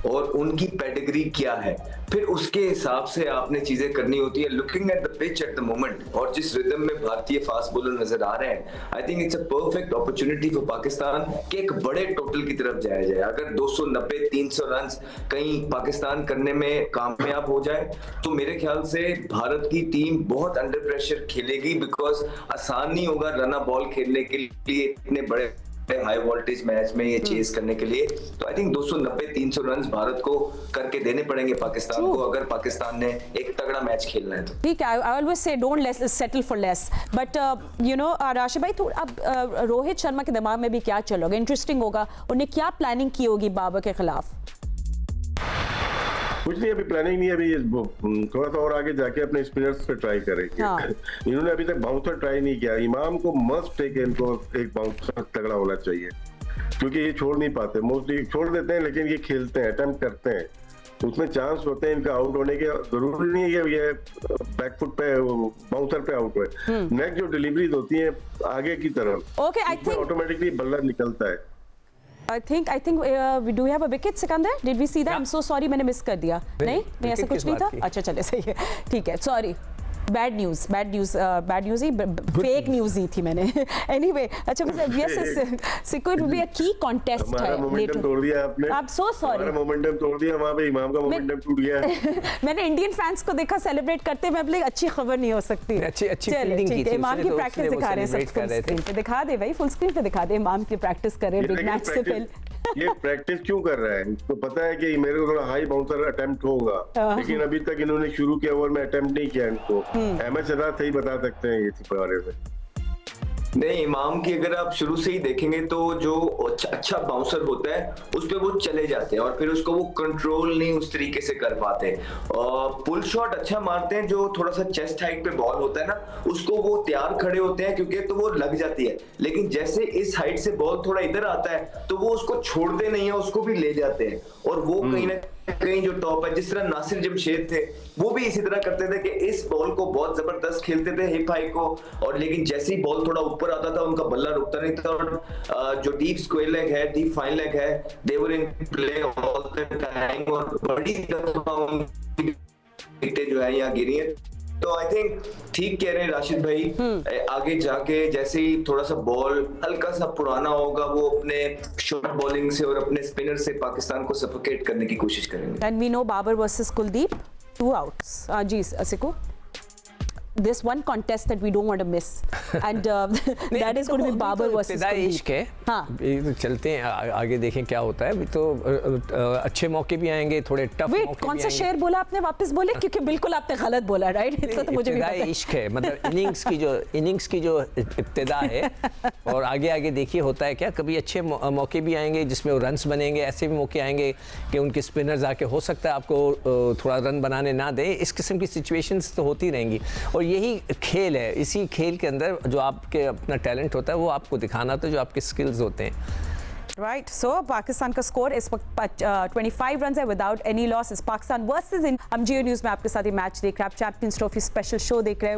और उनकी पेडिग्री क्या है, फिर उसके हिसाब से आपने चीजें करनी होती है, looking at the pitch at the moment. और जिस रिदम में भारतीय फास्ट बॉलर नजर आ रहे हैं, I think it's a perfect opportunity for Pakistan कि एक बड़े टोटल की तरफ जाया जाए। अगर 290-300 रन कहीं पाकिस्तान करने में कामयाब हो जाए तो मेरे ख्याल से भारत की टीम बहुत अंडर प्रेशर खेलेगी, बिकॉज आसान नहीं होगा रन बॉल खेलने के लिए इतने बड़े हाई वोल्टेज मैच में ये चेस करने के लिए। तो आई थिंक 290-300 रन भारत को करके देने पड़ेंगे पाकिस्तान को, अगर पाकिस्तान ने एक तगड़ा मैच खेलना है तो। ठीक है, I always say don't settle for less, but you no Rashid भाई, थोड़ा अब रोहित शर्मा के दिमाग में भी क्या चल रहा होगा, इंटरेस्टिंग होगा, उन्हें क्या प्लानिंग की होगी बाबर के खिलाफ? कुछ नहीं, अभी प्लानिंग नहीं है, अभी थोड़ा सा और आगे जाके अपने स्पिनर्स पे ट्राई करेंगे। हाँ। इन्होंने अभी तक बाउंसर ट्राई नहीं किया। इमाम को मस्ट है कि इनको एक बाउंसर तगड़ा होना चाहिए, क्योंकि ये छोड़ नहीं पाते, मोस्टली छोड़ देते हैं लेकिन ये खेलते हैं, अटेम्प्ट करते हैं, उसमें चांस होते हैं इनका आउट होने के। जरूरी नहीं है कि ये बैकफुट पे बाउंसर पे आउट हुए। नेक्स्ट जो डिलीवरीज होती है आगे की तरफ, ओके, आई थिंक ऑटोमेटिकली बल्ला निकलता है। I think do we have a wicket, Sikandar? Did we see that? I'm so sorry, मैंने मिस कर दिया। नहीं ऐसा कुछ नहीं था। अच्छा चले, सही है, ठीक है, सॉरी। बैड न्यूज ही, फेक न्यूज ही थी मैंने। एनीवे, अच्छा yes, it will be a की कॉन्टेस्ट है। मोमेंटम तोड़ दिया आपने। I'm so sorry। हमारा मोमेंटम तोड़ दिया, वहाँ पे इमाम का मोमेंटम टूट गया। मैंने इंडियन फैंस को देखा सेलिब्रेट करते, मैं बोली अच्छी खबर नहीं हो सकती। अच्छी फील्डिंग की थी, इमाम की प्रैक्टिस दिखा रहे हैं सब फुल स्क्रीन पे, दिखा दे भाई, फुल स्क्रीन पे दिखा दे, इमाम की प्रैक्टिस कर रहे हैं बिग मैच से पहले। ये प्रैक्टिस क्यों कर रहा है? इसको पता है कि मेरे को थोड़ा हाई बाउंसर अटेम्प्ट होगा, लेकिन अभी तक इन्होंने शुरू किया ओवर में अटेम्प्ट नहीं किया इनको। अहमद शहजाद सही बता सकते हैं इस बारे में। नहीं, इमाम की अगर आप शुरू से ही देखेंगे तो जो अच्छा बाउंसर होता है उस पे वो चले जाते हैं और फिर उसको वो कंट्रोल नहीं उस तरीके से कर पाते। पुल शॉट अच्छा मारते हैं, जो थोड़ा सा चेस्ट हाइट पे बॉल होता है ना, उसको वो तैयार खड़े होते हैं क्योंकि तो वो लग जाती है, लेकिन जैसे इस हाइट से बॉल थोड़ा इधर आता है तो वो उसको छोड़ते नहीं है, उसको भी ले जाते हैं। और वो कहीं ना कहीं जो टॉप है, जिस तरह नासिर जमशेद थे वो भी इसी तरह करते थे कि इस बॉल को बहुत जबरदस्त खेलते थे हिप हाई को, और लेकिन जैसे ही बॉल थोड़ा ऊपर आता था उनका बल्ला रुकता नहीं था। और जो डीप स्क्वायर लेग है, डीप फाइन लेग है, they were in play all the time, और बड़ी विकेटें जो है यहाँ गिरी है। तो आई थिंक ठीक कह रहे हैं राशिद भाई, आगे जाके जैसे ही थोड़ा सा बॉल हल्का सा पुराना होगा, वो अपने शॉर्ट बॉलिंग से और अपने स्पिनर से पाकिस्तान को सफोकेट करने की कोशिश करेंगे। And we know Babar versus Kuldeep, 2 outs। जी Sikku, this one contest that we don't want to miss, and that is going to be Babar versus इश्क है। हाँ, चलते हैं आगे, देखें क्या होता है। अभी तो अच्छे मौके भी आएंगे, थोड़े टफ मौके भी आएंगे। कौन सा शेर बोला आपने, वापस बोले, क्योंकि बिल्कुल आपने गलत बोला, राइट? तो मुझे भी पता है, इश्क है, मतलब इनिंग्स की जो इब्तिदा है, और आगे आगे देखिए होता है क्या। कभी अच्छे मौके भी आएंगे जिसमें वो रन्स बनेंगे, ऐसे भी मौके आएंगे कि उनके स्पिनर्स आके हो सकता है आपको थोड़ा रन बनाने ना दे। इस किस्म की सिचुएशंस तो होती रहेंगी, और यही खेल है। इसी खेल के अंदर जो आपके अपना टैलेंट होता है वो आपको दिखाना होता है, जो आपके स्किल्स होते हैं। राइट, सो पाकिस्तान का स्कोर इस वक्त 25 रन है विदाउट एनी लॉस। इस पाकिस्तान वर्सेस हम जियो न्यूज़ में आपके साथ ये मैच देख रहे हैं। आप चैंपियंस ट्रॉफी स्पेशल शो देख रहे हैं।